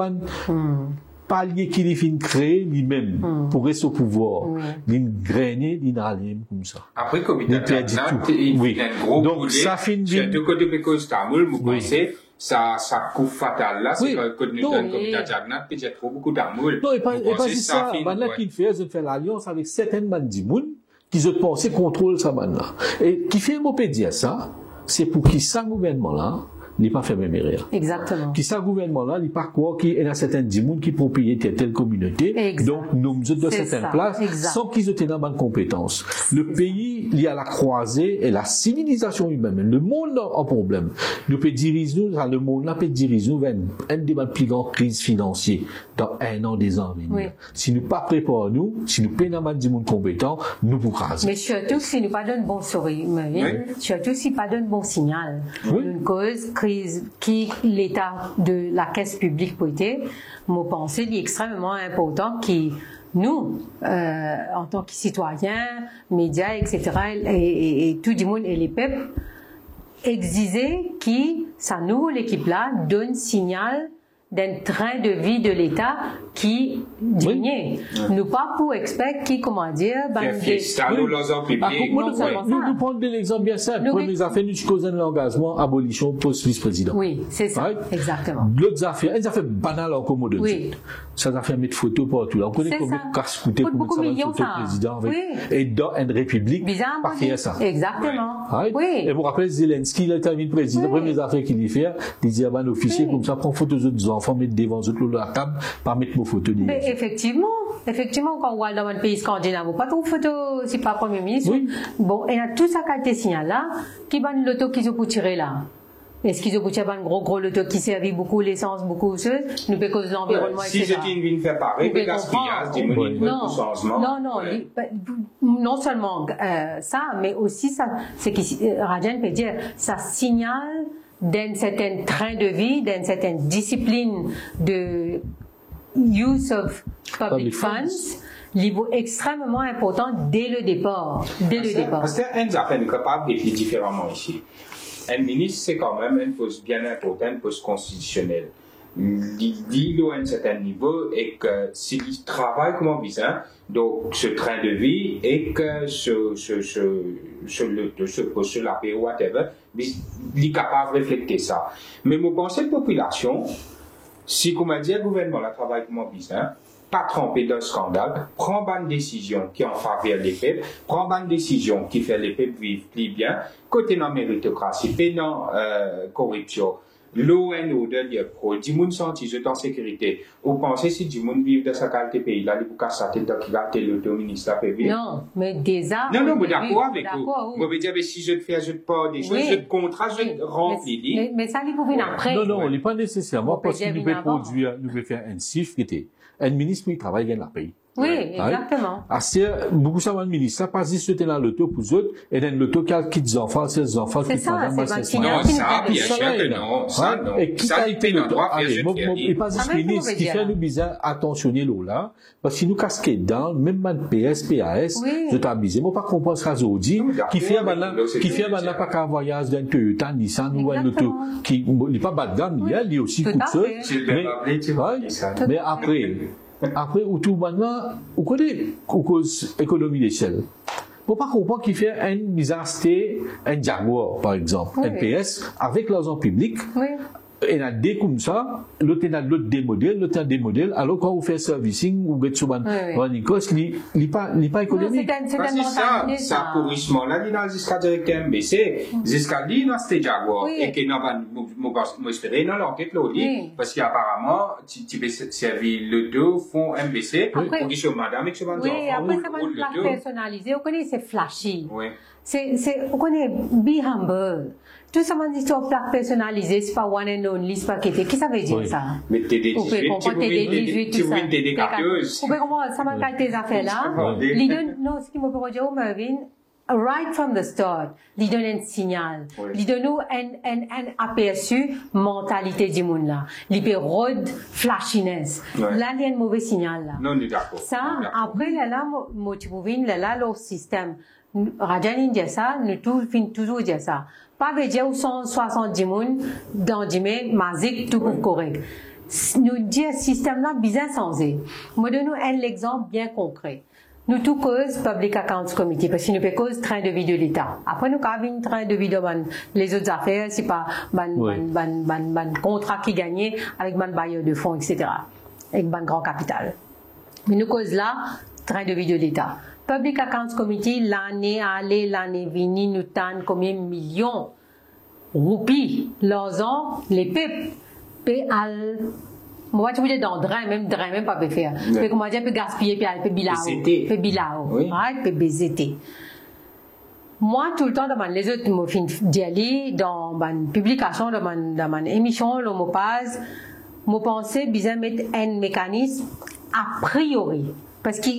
palier qu'il est créé lui-même, pour rester au pouvoir, il grainer, il allait comme ça. Après, comme il a un gros donc, ça finit. Surtout que depuis que Istanbul, vous pensez, ça coup fatal là, c'est que nous donne comme Jagnat, puis j'ai trop beaucoup d'amour. Non, et pas juste ça, maintenant qu'il fait l'alliance avec certaines bandimounes, qui se pensaient contrôler ça maintenant. Et qui fait un mot dire ça, c'est pour qu'il ça gouvernement là, il n'est pas fait même erreur. Exactement. Qui ça gouvernement-là, il n'est pas quoi qu'il y a certains dimoun qui propriétaient telle communauté, exact. donc nous sommes de certaines places, sans qu'ils aient dans bonne compétence. Le pays, il y a la croisée et la civilisation humaine, le monde en problème. Nous peut diriger nous, le monde là peut diriger nous vers une des plus grandes crises financières dans un an, des ans à venir. Oui. Si nous pas préparons nous, si nous payons dans du monde compétent, nous pouvons craser. Mais surtout si nous pas donne bon sourire, surtout si pas donne bon signal. Une cause crise qui l'état de la caisse publique pour été, moi pense est extrêmement important qui nous, en tant que citoyens, médias, etc., et tout le monde et les peuples, exiger qui, sa nouvelle équipe-là, donne signal d'un train de vie de l'État qui diminue. Nous pas pour experts qui, comment dire, nous prenons l'exemple bien simple. Première affaire, nous causons l'engagement, abolition, poste vice-président. Oui, c'est ça. Right? Exactement. L'autre affaire, une affaire banale en commode. Oui. Ça a fait mettre photos partout. On connaît combien de casse-coûtés pour mettre ça dans le photo président. Et dans une république, pas faire ça. Exactement. Right? Oui. Et vous rappelez Zelensky, il a terminé président. La première affaire qu'il y fait, il dit à un officier comme ça, prend photos des enfants, mettre devant eux de la table, pas mettre vos photos. Mais effectivement, quand on voit dans un pays scandinave, pas trop photo, c'est pas premier ministre. Oui. Bon, et a tout ça qualité signal là, qui va l'auto qu'ils ont pour tirer là. Est-ce qu'ils ont pour tirer un gros loto qui servit beaucoup l'essence, beaucoup de choses, nous peut causer l'environnement, etc. Si je dis une faire pareil, le gaspillage, du changement. Non seulement ça, mais aussi ça, c'est que Rajan peut dire, ça signale d'un certain train de vie, d'une certaine discipline de use of public funds, niveau extrêmement important dès le départ. Parce qu'il y a une affaire capable d'écrire différemment ici. Un ministre, c'est quand même une poste bien importante, une poste constitutionnelle. Il dit à un certain niveau et que s'il travaille comme visa, donc ce train de vie et que ce la paix ou whatever, il est capable de refléter ça. Mais moi, pense que la population, si, comme a dit le gouvernement, la travaille comme visa, pas tromper dans le scandale, prend une décision qui est en faveur des peuples, prend une décision qui fait les peuples vivre plus bien, côté dans la méritocratie, et dans la corruption. L'ONU de dire pro, du monde senti en sécurité. Vous pensez si du monde vit dans sa qualité pays là, il faut qu'à sa tête d'activer le ministre la paix. Non, mais déjà. Non, mais d'accord avec vous. Vous veux dire, si je te fais, je te pas des choses, je te contrat, je te remplis. Mais ça, il faut venir après. Non, il n'est pas nécessairement parce que nous pouvons produire, nous pouvons faire un chiffre qui était. Un ministre qui travaille dans la pays. Oui, exactement. Beaucoup de ministres, ça passe juste dans l'auto pour eux autres, et dans l'auto qui a des enfants, ces enfants qui sont dans non, ça, bien sûr que non. Ça, non. Et qui a été le droit, et pas juste ministre qui fait nous bizarre attentionner là, parce que nous casquons dans, même PS, PAS, je t'abuse. Moi, pas comprendre ce qu'Azodi, qui fait maintenant pas qu'un voyage d'un Toyota, Nissan, ou un auto, qui n'est pas bas de gamme, il y a aussi coûteux. Mais après, ou tout maintenant, vous connaissez, cause économie d'échelle. Faut pas comprendre qu'il fait un bizarre un Jaguar, par exemple, un PS, avec l'argent public. Oui. Et a des comme ça, l'autre a l'autre des modèles, l'autre a des modèles, alors quand vous faites servicing, vous mettez sur running cost, il n'est pas économique. C'est ça, pourrissement là, il a jusqu'à directeur MBC, jusqu'à lui, dans ce Jaguar, et qu'il n'a pas, moi, espérer dans l'enquête, là, parce qu'apparemment, tu peux servir le deux fonds MBC, pour que sur madame et que sur madame. Oui, après, ça va être personnalisé, vous connaissez, c'est flashy. Oui. On connaît Be Humble. Tout ça, c'est une plaque personnalisée, c'est pas one and only, c'est pas qu'est-ce que ça veut dire ça? Mais TD18, tu pouvez TD carteuse. Vous pouvez comprendre, ça m'a tes affaires là. Non, ce qui m'a pour dire, Mervyn, right from the start, il donne un signal. Il donne nous un aperçu mentalité du monde là. Il peut road flashiness. Là, il y a un mauvais signal là. Non, d'accord. Ça, après, là, motivin, là, leur système. Rajan India ça, nous toujours dire ça. Pas veut dire où sont 70 moun dans Djimé, Mazik, tout correct. Nous dire système là bizarre sensé. Moi donne nous un exemple bien concret. Nous tout cause Public Accounts Committee parce que nous peut cause train de vie de l'État. Après nous avons train de vie de les autres affaires, c'est pas ban contrat qui gagnait avec ban bailleur de fonds, etc. Avec ban grand capital. Mais nous cause là train de vie de l'État. Public Accounts Committee, l'année allée, l'année venue, nous tannent combien de millions roupies, l'argent, les pipes, puis al moi tu voulais dans drain même pas peut faire. Puis comment dire peut gaspiller puis al peut bilao. Oui. Ouais, peut BZT. Moi, tout le temps, dans les autres, moi, d'y dans ma publication, dans ma émission, l'homopase, moi, pensais, bien, mettre un mécanisme a priori. Parce que,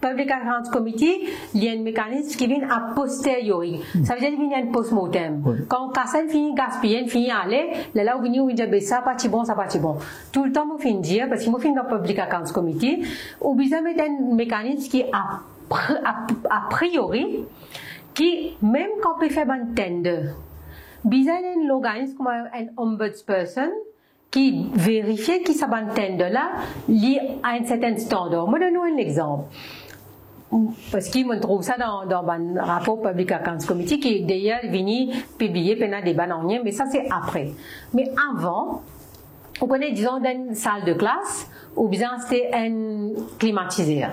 Public Accounts Committee, il y a un mécanisme qui vient a posteriori. Ça veut dire qu'il y a un post-mortem. Quand Cassan finit gaspiller, finit aller, là où il dit, ça pas bon, ça pas bon. Tout le temps, moi, fin dire, parce que moi, fin dans Public Accounts Committee, ou bien mettre un mécanisme qui a priori, qui, même quand on peut faire un tender, bizarre un organisme comme un ombudsperson qui vérifie que ça un tender là, lié à un certain standard. Moi, donne-nous un exemple. Parce qu'il me trouve ça dans un rapport Public Accounts Committee qui est d'ailleurs venu publier pendant des bananiers, mais ça c'est après. Mais avant, on connaît, disons, une salle de classe, ou bien c'était un climatiseur.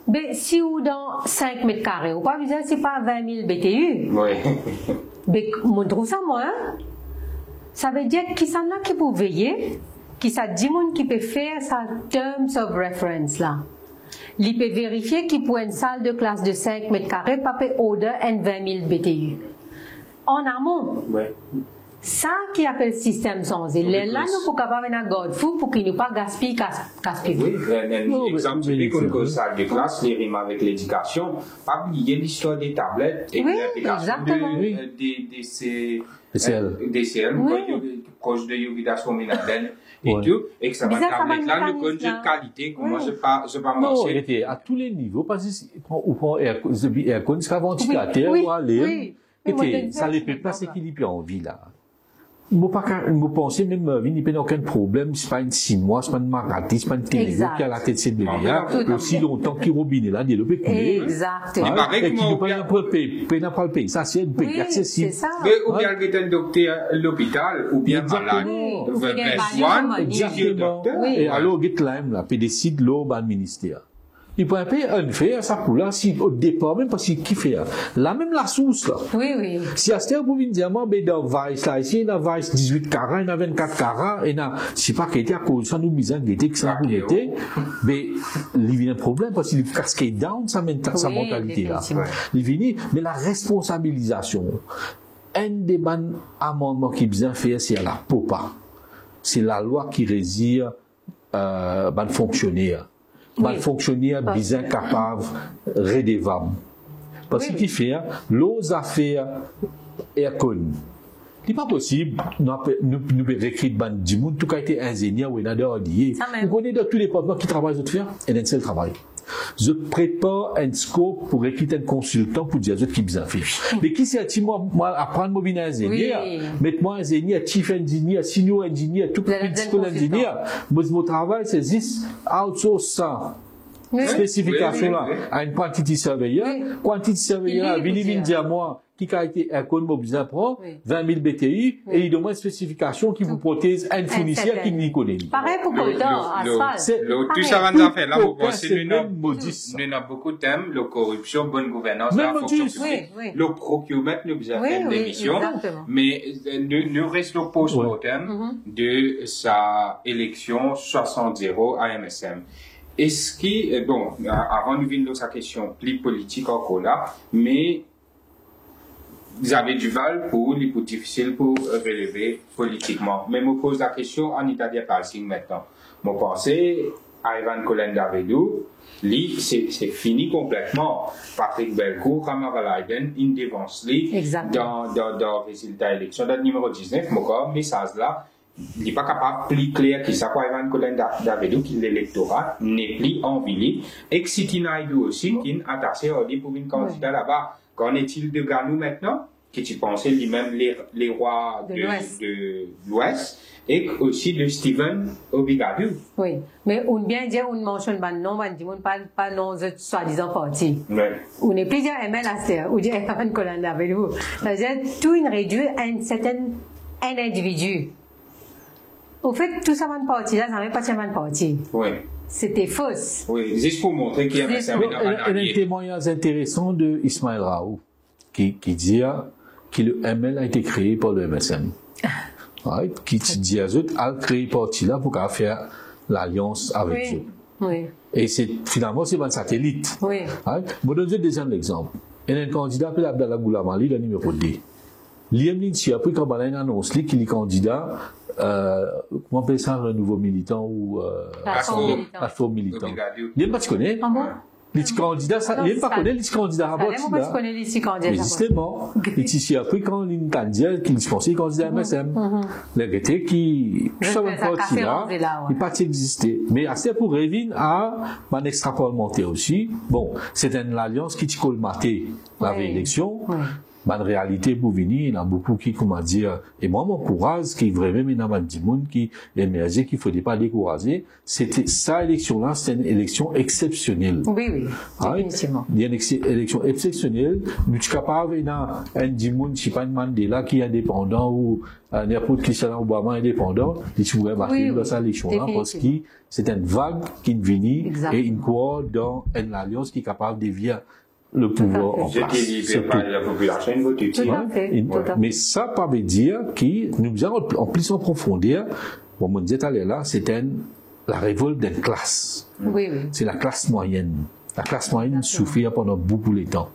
Mais si ou dans 5 mètres carrés, ou pas, c'est pas 20 000 BTU. Oui. Mais on trouve ça moins. Ça veut dire qu'il s'en a qui peut veiller, qu'il ça dit monde qui peut faire sa terms of reference là. Il peut vérifier qu'il peut une salle de classe de 5 mètres carrés, pas peut order un 20 000 BTU. En amont. Ouais. Ça qui appelle système sans et là nous pour capable un garde fou pour qu'il ne pas gaspille. Oui, un exemple typique une salle de classe, les rimes avec l'éducation, pas oublier l'histoire des tablettes et l'application des CL, proche de Yogidation Minaden et tout, et que ça va tablette là, le code de qualité, que moi je pas marcher. Non, était à tous les niveaux, parce que on prend aircon, c'est ventilateur ou aller, ça les fait pas s'équilibrer en vie là. Moi, pensais même, il n'y a aucun problème, c'est pas une 6 mois, c'est pas une marathie, c'est pas une télé qui a la tête de cette bébé, aussi longtemps qu'il robinet là, il est couler. Exactement. Et qui ne peut pas le payer. Ça, c'est un pays accessible. Mais, ou bien, il y a un docteur à l'hôpital, ou bien malade. Exactement. Et alors, il y a là, puis décide l'eau, le ministère. Il peut payer un fait, ça pour là, si, au départ, même parce qu'il fait, là, même la source, là. Oui. Si à ce temps, vous venez dire, moi, ben, dans Vice, là, ici, il y a Vice 18 carats, il y a 24 carats, et là, c'est pas qu'il était à cause de ça, nous, bizarre, qu'il était, que ça, vous était, mais, il vient un problème, parce qu'il cascade down, sa mentalité, là. Il vient, mais la responsabilisation, un des bons amendements qui bien fait, c'est à la POPA. C'est la loi qui réside, ban fonctionnaire. Mal fonctionnaire, bien capable, redevable. Parce qu'il fait, l'os affaires est connu. C'est pas possible, nous réécrire du monde, tout cas été ingénieur ou un adoré. Vous connaissez dans tous les départements qui travaillent de faire, et d'un seul travail. Je prépare un scope pour recruter un consultant pour dire qui bien fait. Mais qui c'est moi apprendre mon ingénieur, mettre-moi ingénieur, chief engineer, senior engineer, tout principal engineer. Mon travail c'est juste outsource ça. Spécification là à une quantité surveilleur, vient dire moi qui a été un compte mobilisé prend 20 000 BTU et il demande une spécification qui vous protège un fournisseur qui n'y connaît. Pareil pour Coltan, asphalte. Tout ça va nous faire là, vous pensez, nous avons beaucoup de thèmes, la corruption, bonne gouvernance, la fonction publique, le procurement, nous avons fait des missions, mais nous restons post-mortem de sa élection 60-0 à MSM. Est-ce que, bon, avant de venir dans sa question plus politique encore là, mais vous avez du mal pour les plus difficiles pour relever politiquement. Mais je me pose la question en Italie Palsing maintenant. Moi, pensez à Ivan Colin Davidou, lui, c'est fini complètement. Patrick Belcourt, Ramavalaiden, une défense dans le résultat élection. Dans le numéro 19, mon message là, il n'est pas capable plus clair que ça pour Ivan Colin Davidou, que l'électorat n'est plus envie. Et que Siti Naidoo aussi, qui est attaché pour une candidat là-bas. Qu'en est-il de Ganou maintenant, qui tu pensais lui-même les rois de l'Ouest, et aussi de Stephen Obigadou. Oui, mais on bien dire, on mentionne pas non, on pas non, soi-disant parti. On est plusieurs MLAC, ou dire Evan Colin avec vous. C'est-à-dire, tout une réduit à un individu. Au fait, tout ça, un parti, là, ça n'avait pas un parti. Oui. C'était fausse. Oui, juste pour montrer qu'il y a un témoignage intéressant de Ismaël Raoult, qui dit, que le ML a été créé par le MSM. Right? Qui dit à eux, a créé parti là pour faire l'alliance avec eux. Oui. Et finalement, c'est un satellite. Oui. Right? Je donne un deuxième exemple. Il y a un candidat appelé Abdallah Goulamali, le numéro 2. L'IMLINSI, après quand on a une annonce, qu'il est candidat, comment on appelle ça, le nouveau militant ou plateforme militant. Il n'est pas connaît. Ah bon? Les candidats, ça, il n'est pas connaît les candidats à partir là. Je connais les candidats. Mais justement, et ici après quand il y a un candidat qui se pensait candidat MSM, les gars qui, ça va partir là, il pas exister. Mais assez pour revenir à un extra parlementaire aussi. Bon, c'est une alliance qui colle maté la réélection. En réalité, pour venir, il y a beaucoup qui, comment dire, et moi, mon courage, qui vraiment, il y a un petit monde qui émergeait, qu'il ne faudrait pas décourager. C'était, ça, élection-là, c'était une élection exceptionnelle. Oui, définitivement. Il y a une élection exceptionnelle. Nous sommes capables, il y a un petit monde, je ne sais pas, Mandela, qui est indépendant, ou n'importe qui, Obama indépendant, il pourrait marquer dans cette élection-là, parce que c'est une vague qui vient, et une croix dans une alliance qui est capable de vivre le pouvoir en place. C'est pas la population une vote utile. Mais ça pas veut dire que nous avons en plus en profondeur, bon, on disait là, c'était la révolte d'une classe. Oui. C'est la classe moyenne. La classe moyenne souffrait pendant beaucoup de temps.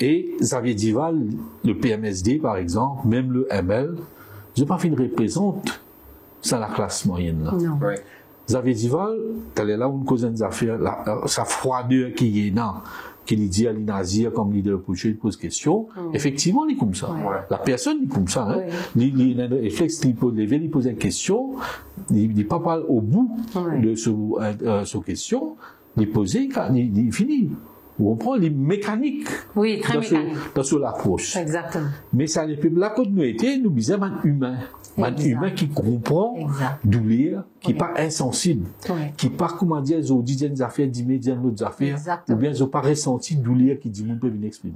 Et Xavier Dival, le PMSD par exemple, même le ML, je pas fait une représente ça la classe moyenne là. Non. Ouais. Xavier Dival, t'allais là où une cause des affaires, sa froideur qui est là, qui lui dit à l'Inazir comme leader politique, il pose question. Effectivement, il est comme ça. Ouais. La personne, il est comme ça, hein. Il a un réflexe, il pose une question, il n'est pas parle au bout de sa question, il pose, il finit. On prend les mécaniques. Oui, très mécanique. Dans son approche. Exactement. Mais ça, là, quand nous étions, nous disions, un humain. Un humain qui comprend douleur, qui n'est pas insensible, qui n'est pas, comment dire, ils ont dit des affaires, d'immédiat d'autres affaires, ou bien ils n'ont pas ressenti douleur qui dit, on peut venir exprimer.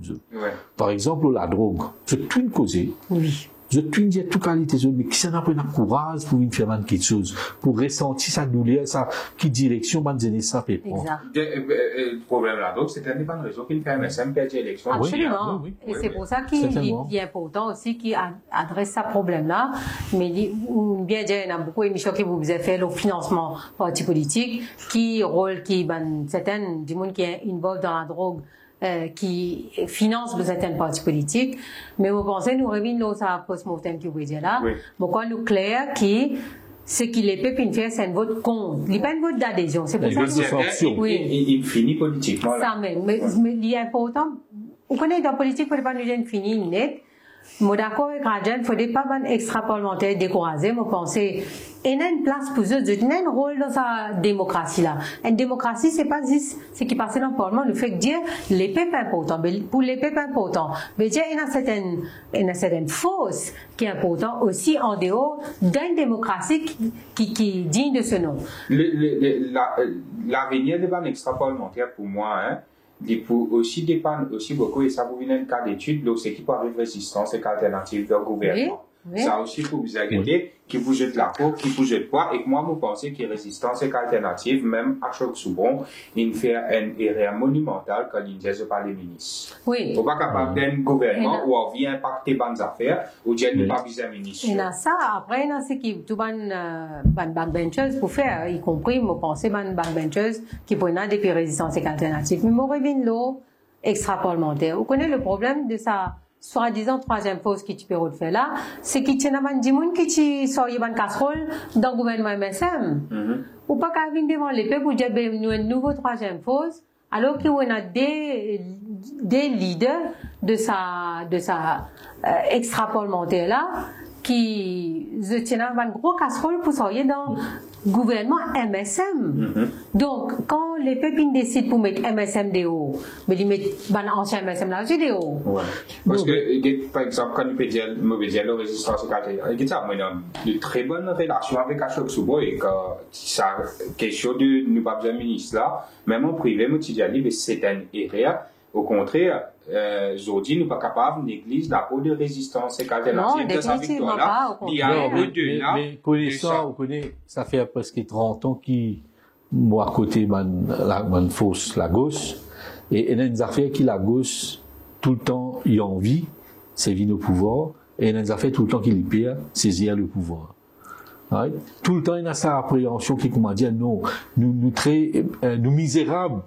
Par exemple, la drogue. C'est tout une cause. Oui. Je te dis toute qualité, mais qui s'en a pris un courage pour une faire quelque chose, pour ressentir sa douleur, sa, qui direction, ça peut prendre. Le problème là, donc, c'est une bonne raison qu'il fait MSM perdre l'élection. Absolument. Et c'est pour ça qu'il est important aussi qu'il adresse ce problème-là. Mais, bien dire, il y a beaucoup d'émissions qui vous avez fait le financement parti politique, qui rôle, certaines, du monde qui est involved dans la drogue, qui finance certaines partis politiques, mais vous pensez, nous revenons à post-mortem qui vous dire là, pourquoi nous clair qui, c'est qu'il est pas une faire, c'est un vote contre. Il n'est pas un vote d'adhésion. C'est pour ça que il finit politiquement. Ça même. Mais il est important, vous connaissez dans la politique, il ne faut pas nous finir net. Moi, d'accord avec Rajan, il ne faudrait pas être extra parlementaire découragé. Moi, penser, il y a une place pour eux, il y a un rôle dans sa démocratie là. Une démocratie, c'est pas juste ce qui passe dans le parlement, le fait de dire les peuples importants. Mais pour les peuples importants, mais dire, il y a certaines forces qui est important aussi en dehors d'une démocratie qui est digne de ce nom. L'avenir de l'extra parlementaire pour moi, hein, il peut aussi dépendre aussi beaucoup, et ça vous vient d'un cas d'étude, donc c'est qui peut avoir résistance et alternative au gouvernement. Oui. Ça aussi pour vous aider, qui vous jette la peau, qui vous jette pas, et que moi, vous pensez qu'il y a résistance et alternative, même à chaque soubon, il fait une erreur monumentale quand il dit pas les ministres. Oui. On va capable d'un gouvernement où on vient impacter bonnes affaires, ou dire ne pas viser ministre. Et là, ça, après, il y a ce qui, tout backbenchers pour faire, y compris, moi, penser, backbenchers, qui prennent des résistances et alternatives. Mais moi, reviens l'eau extra parlementaire. Vous connaissez le problème de ça? Soi-disant troisième pause qui tu peux refaire là, c'est qu'il y a des gens qui sont une casserole dans le gouvernement MSM. Ou pas qu'à venir devant les peuples pour dire nous une nouvelle troisième pause, alors qu'il y a des leaders de sa extra parlementaire là qui se tiennent un gros casserole pour sortir dans le gouvernement MSM. Donc, quand les peuples décident pour mettre MSM de haut, mais ils mettent l'ancien MSM là aussi de haut. Ouais. Parce que, par exemple, quand nous peut dire le résistance au quartier, il y a une très bonne relation avec Ashok Soubo et que ça, question de nous pas besoin de ministre là, même en privé, moi, tu dis, c'est une erreur. Au contraire, aujourd'hui, nous ne sommes pas capables de négliger la peau de résistance et alternative de sa victoire-là. Il y a un peu de là. Mais connaissant, on connaît, ça fait presque 30 ans qui, moi, à côté, man fausse la gauche, et il y a des affaires qui, la gauche, tout le temps, y a envie, c'est venir au pouvoir, et il a fait tout le temps qu'il perd, saisir le pouvoir. Right? Tout le temps, il a sa appréhension qui, comment dire, nous misérables,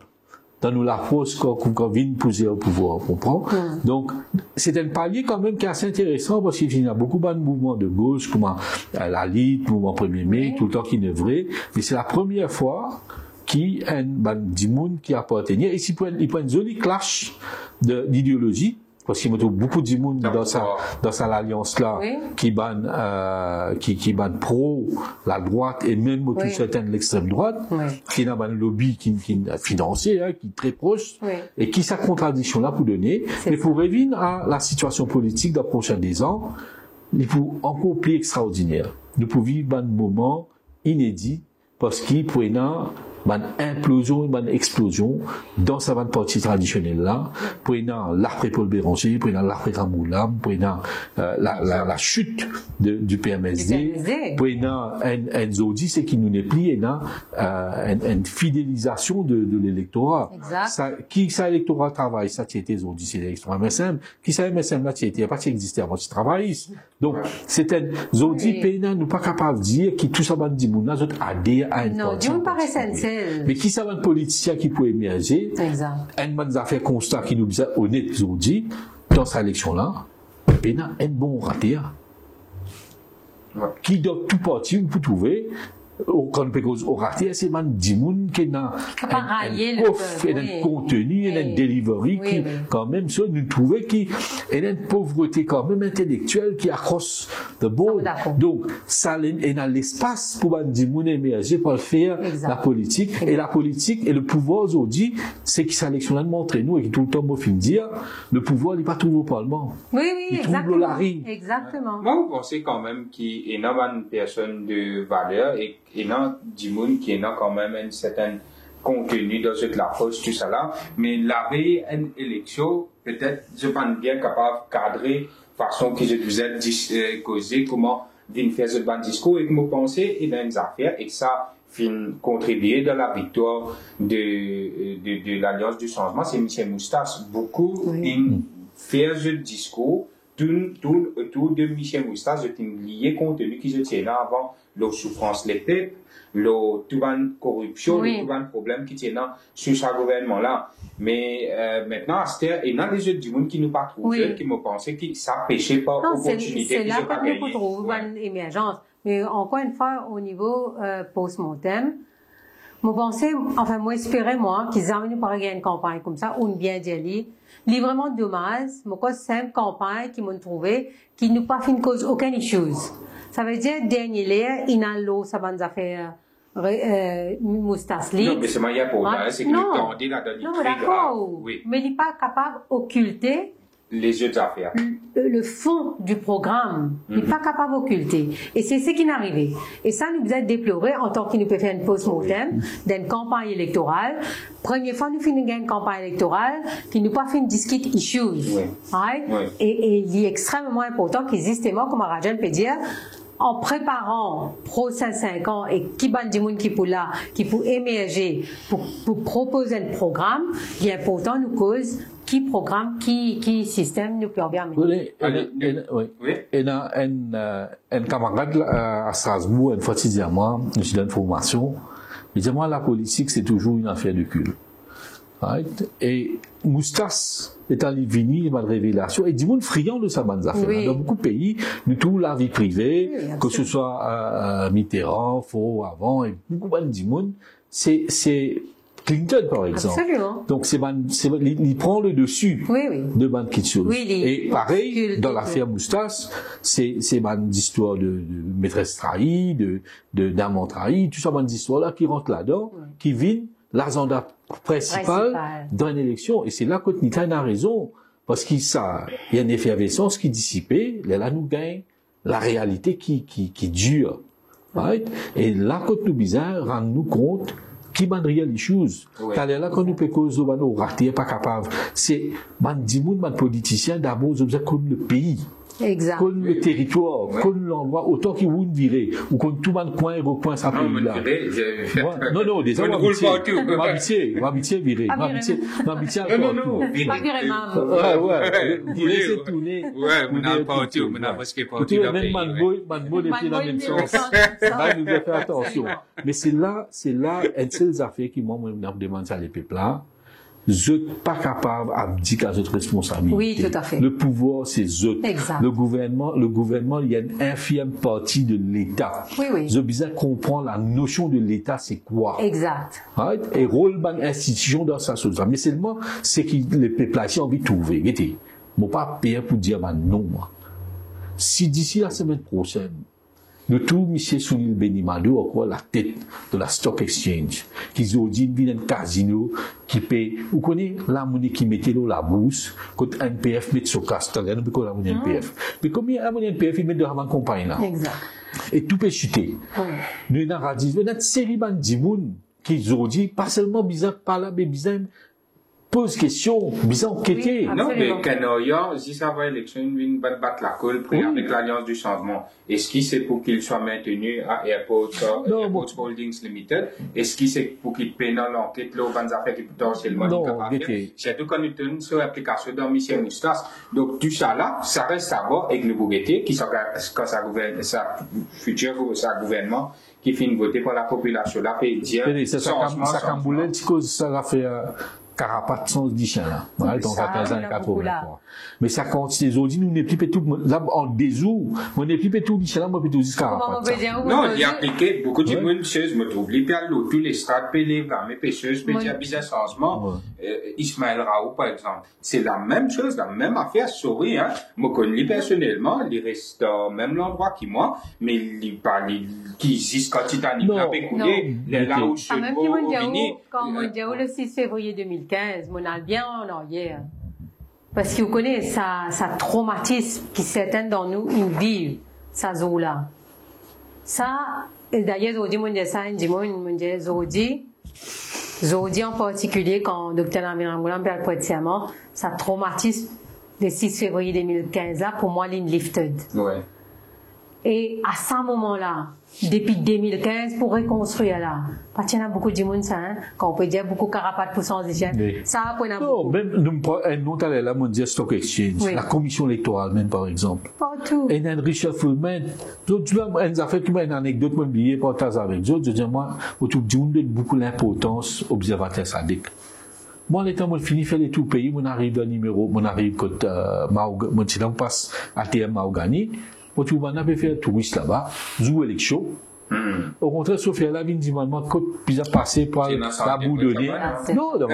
dans nous la force qu'on vient poser au pouvoir, comprend? Donc, c'est un palier quand même qui est assez intéressant parce qu'il y a beaucoup de mouvements de gauche, comme la Lite, mouvement 1er mai, tout le temps qui est vrai, mais c'est la première fois qui a du monde qui appartient. Et ici, il prend une jolie clash d'idéologie, parce qu'il y a beaucoup de monde dans sa alliance-là, qui ban pro la droite et même tout certains de l'extrême droite, qui n'a pas un lobby qui financier, qui est très proche, et qui sa contradiction-là pour donner, mais pour revenir à la situation politique dans les prochains 10 ans, il faut encore plus extraordinaire. Nous pouvons vivre un moment inédit, parce qu'il peut y avoir une implosion, une explosion dans sa partie traditionnelle là, pour y avoir l'après Paul Béranger, pour y avoir l'après Ramoulam, pour y avoir la chute du PMSD, pour y avoir un zodi, c'est qui nous n'est plus, et une fidélisation de l'électorat. Qui ça électorat travaille, ça c'était zodi, c'est l'électorat MSM, qui ça MSM là, il n'y a pas qui existait avant, tu travailles. Donc, c'est un zodi, PNA, nous pas capable de dire qui tout ça va dire, nous autres adhèrent à une non, Dieu me paraît sincère. Mais qui savent un politicien qui peut émerger, un fait constat qui nous dit honnête aujourd'hui, dans cette élection-là, il y a un bon raté. Qui doit tout partir, vous pouvez trouver, quand on peut cause au raté, c'est man dimoun qui a un offre et un contenu et un delivery qui, quand même, ça, nous trouvons qu'il y a une pauvreté quand même intellectuelle qui accroche de bon. Donc, ça, il y a l'espace pour man dimoun émerger pour faire la politique. Et la politique et le pouvoir aujourd'hui, c'est qui sélectionne montrer nous et qui tout le temps, moi, fin dire, le pouvoir n'est pas toujours au Parlement. Exactement. Moi, vous pensez quand même qu'il y a une personne de valeur et il y a du monde qui a quand même un certain contenu dans cette approche, tout ça là, mais l'arrêt une élection, peut-être, je pense bien capable de cadrer façon que je vous ai causé, comment d'une faire ce bon discours et que vous pensez, il y a une affaire et que ça fin contribuer dans la victoire de l'Alliance du changement, c'est Michel Moustache. Beaucoup faire ce discours autour de Michel Moustache, c'est une liée contenu qui se tient avant la souffrance les peuples, tout la corruption, tout le problème qui tient sur ce gouvernement-là. Mais maintenant, il y a des autres du monde qui nous pas trouvé, qui me pensaient que ça pêchait pas opportunité. C'est là que nous trouvons une émergence. Mais encore une fois, au niveau post-mortem, je pensais, enfin, moi, espérais, moi, qu'ils amènent par une campagne comme ça, ou une bien d'y c'est vraiment dommage, mais c'est une campagne qui m'ont trouvé, qui nous pas fait une cause aucune issue. Ça veut dire, dernier l'air, il y a l'eau, ça va nous faire, Moustache. Non, mais c'est moyen pour moi, c'est que le temps dit là, dans non, d'accord. Mais il n'est pas capable d'occulter les autres affaires. Le fond du programme, il n'est pas capable d'occulter. Et c'est ce qui est arrivé. Et ça, nous devons déplorer en tant que nous pouvons faire une post-mortem d'une campagne électorale. Première fois, nous finissons une campagne électorale qui nous pas fait une discute issues. Et il est extrêmement important que, justement, comme Rajan peut dire, en préparant pro 5 ans et qui ban du monde qui pour là, qui pour émerger, pour proposer un programme, il est important nous cause qui programme, qui système nous permet. Et dans un camarade à Strasbourg, une fois il dit à moi, je suis dans une formation, il dit à moi la politique c'est toujours une affaire de cul. Et Moustache est allé venir, il m'a révélation, et du monde friand de sa bonne affaire. Dans beaucoup de pays, nous tout la vie privée, que ce soit Mitterrand, Faux, avant, et beaucoup de monde, c'est Clinton, par exemple. Absolument. Donc, il prend le dessus de ban quelque chose. Et pareil, dans l'affaire Moustache, c'est ban d'histoire de maîtresse trahie, d'amant trahi, tout ça ban d'histoire-là qui rentre là-dedans, qui vient l'agenda principal dans une élection. Et c'est là que Nitan a raison. Parce qu'il y a une effervescence qui dissipée, là, nous gagne la réalité qui dure. Et là, quand nous bizarre, rendre-nous compte qui ban réel issues. Car là, quand nous peut cause raté, pas capable. C'est, man, dimoun, man, politicien, d'abord, comme le pays. Exact. Comme le territoire, comme l'endroit, autant qu'il vous virer, ou comme tout le monde coin et recoin sa pays là. Non, déjà, m'habitier virer. M'habitier Non, virer. Pas virer, maman. Ouais, virer, c'est tourner. Ouais, on a parti, on a presque parti. Même Manbo, les pieds dans le même sens. Là, nous devons faire attention. Mais c'est là, une seule affaire qui, moi, me demande ça, les peuples là. Je suis pas capable de dire à votre responsabilité. Oui, tout à fait. Le pouvoir, c'est eux. Exact. Le gouvernement, il y a une infime partie de l'État. Oui. Je besoin comprendre la notion de l'État, c'est quoi. Exact. Right? Et rôle de l'institution dans sa chose. Mais seulement, c'est que les peuples ont envie de trouver. Regardez, je ne vais pas payer pour dire non, moi. Si d'ici la semaine prochaine, nous trouvons M. Sounil Benimado encore la tête de la Stock Exchange, qui ont dit qu'il y a un casino qui paye. Vous connaissez la monnaie qui mettait dans la bourse, quand un NPF met sur castel, il y a la monnaie NPF. Mais combien la monnaie NPF, il met dans la compagnie là? Exact. Et tout peut chuter. Nous avons une série de gens qui ont dit, pas seulement bizarre, pas là, mais bizarre. Pose question, bizarre enquêter. Non, mais Canoya, si ça va élection, une battre la colle avec l'Alliance du Changement. Est-ce que c'est pour qu'il soit maintenu à Airports Holdings Limited? Est-ce que c'est pour qu'il paye dans l'enquête, là, aux bonnes affaires qui potentiellement non, c'est tout qu'on utilise sur l'application de Michel Moustas. Donc, tout ça là, ça reste à voir avec le Bougueté, qui quand sa gouvernement, qui finit de voter pour la population là, peut dire, ça camboulette, ça a fait, Carapace sans chien là. Voilà, donc à 15 ans 83. Mais ça compte, les autres, nous n'est plus tout, là, en désout, on n'est plus tout chien là, moi, plutôt juste Carapace. Non, il y a appliqué beaucoup de monde, je me trouve, les perles, tous les strates, les gammes, pêcheuses, petits bizarre changement, Ismaël Raoult, par exemple. C'est la même chose, la même affaire, souris, hein. Moi, connais personnellement, les restaurants, même l'endroit qui moi, mais il parle, qui existe quand il t'en a pécoulé, là où je suis quand on dit le 6 février 2015, mon a bien en arrière. Parce que vous connaissez ça traumatisme qui certains dans nous ils vivent, ça là. Ça, d'ailleurs, aujourd'hui, mon dit ça, aujourd'hui en particulier, quand Dr. Namir Angoulane perd le serment, ça traumatisme le 6 février 2015 là, pour moi, lifted. Ouais. Et à ce moment-là, depuis 2015, pour reconstruire là, parce qu'il y a beaucoup de monde, ça, hein, quand on peut dire beaucoup de carapates pour sans hygiène, ça a pas non, même, nous allons là, mon Stock Exchange, la commission électorale, même, par exemple. Partout. Et un reshufflement. Tu vois, une affaire qui m'a une anecdote, moi, billet, partage avec d'autres, je dis, moi, autour du monde, beaucoup l'importance, observateur sadique. Moi, l'état, moi, fini, fait les tout pays, on arrive dans le numéro, on arrive quand, mon on passe à TM Mahogany. Quand tu vas faire touriste là-bas, jouer élection. Au contraire, sauf la vie d'immanement, quand tu as passé par la bout de nez. Non, non,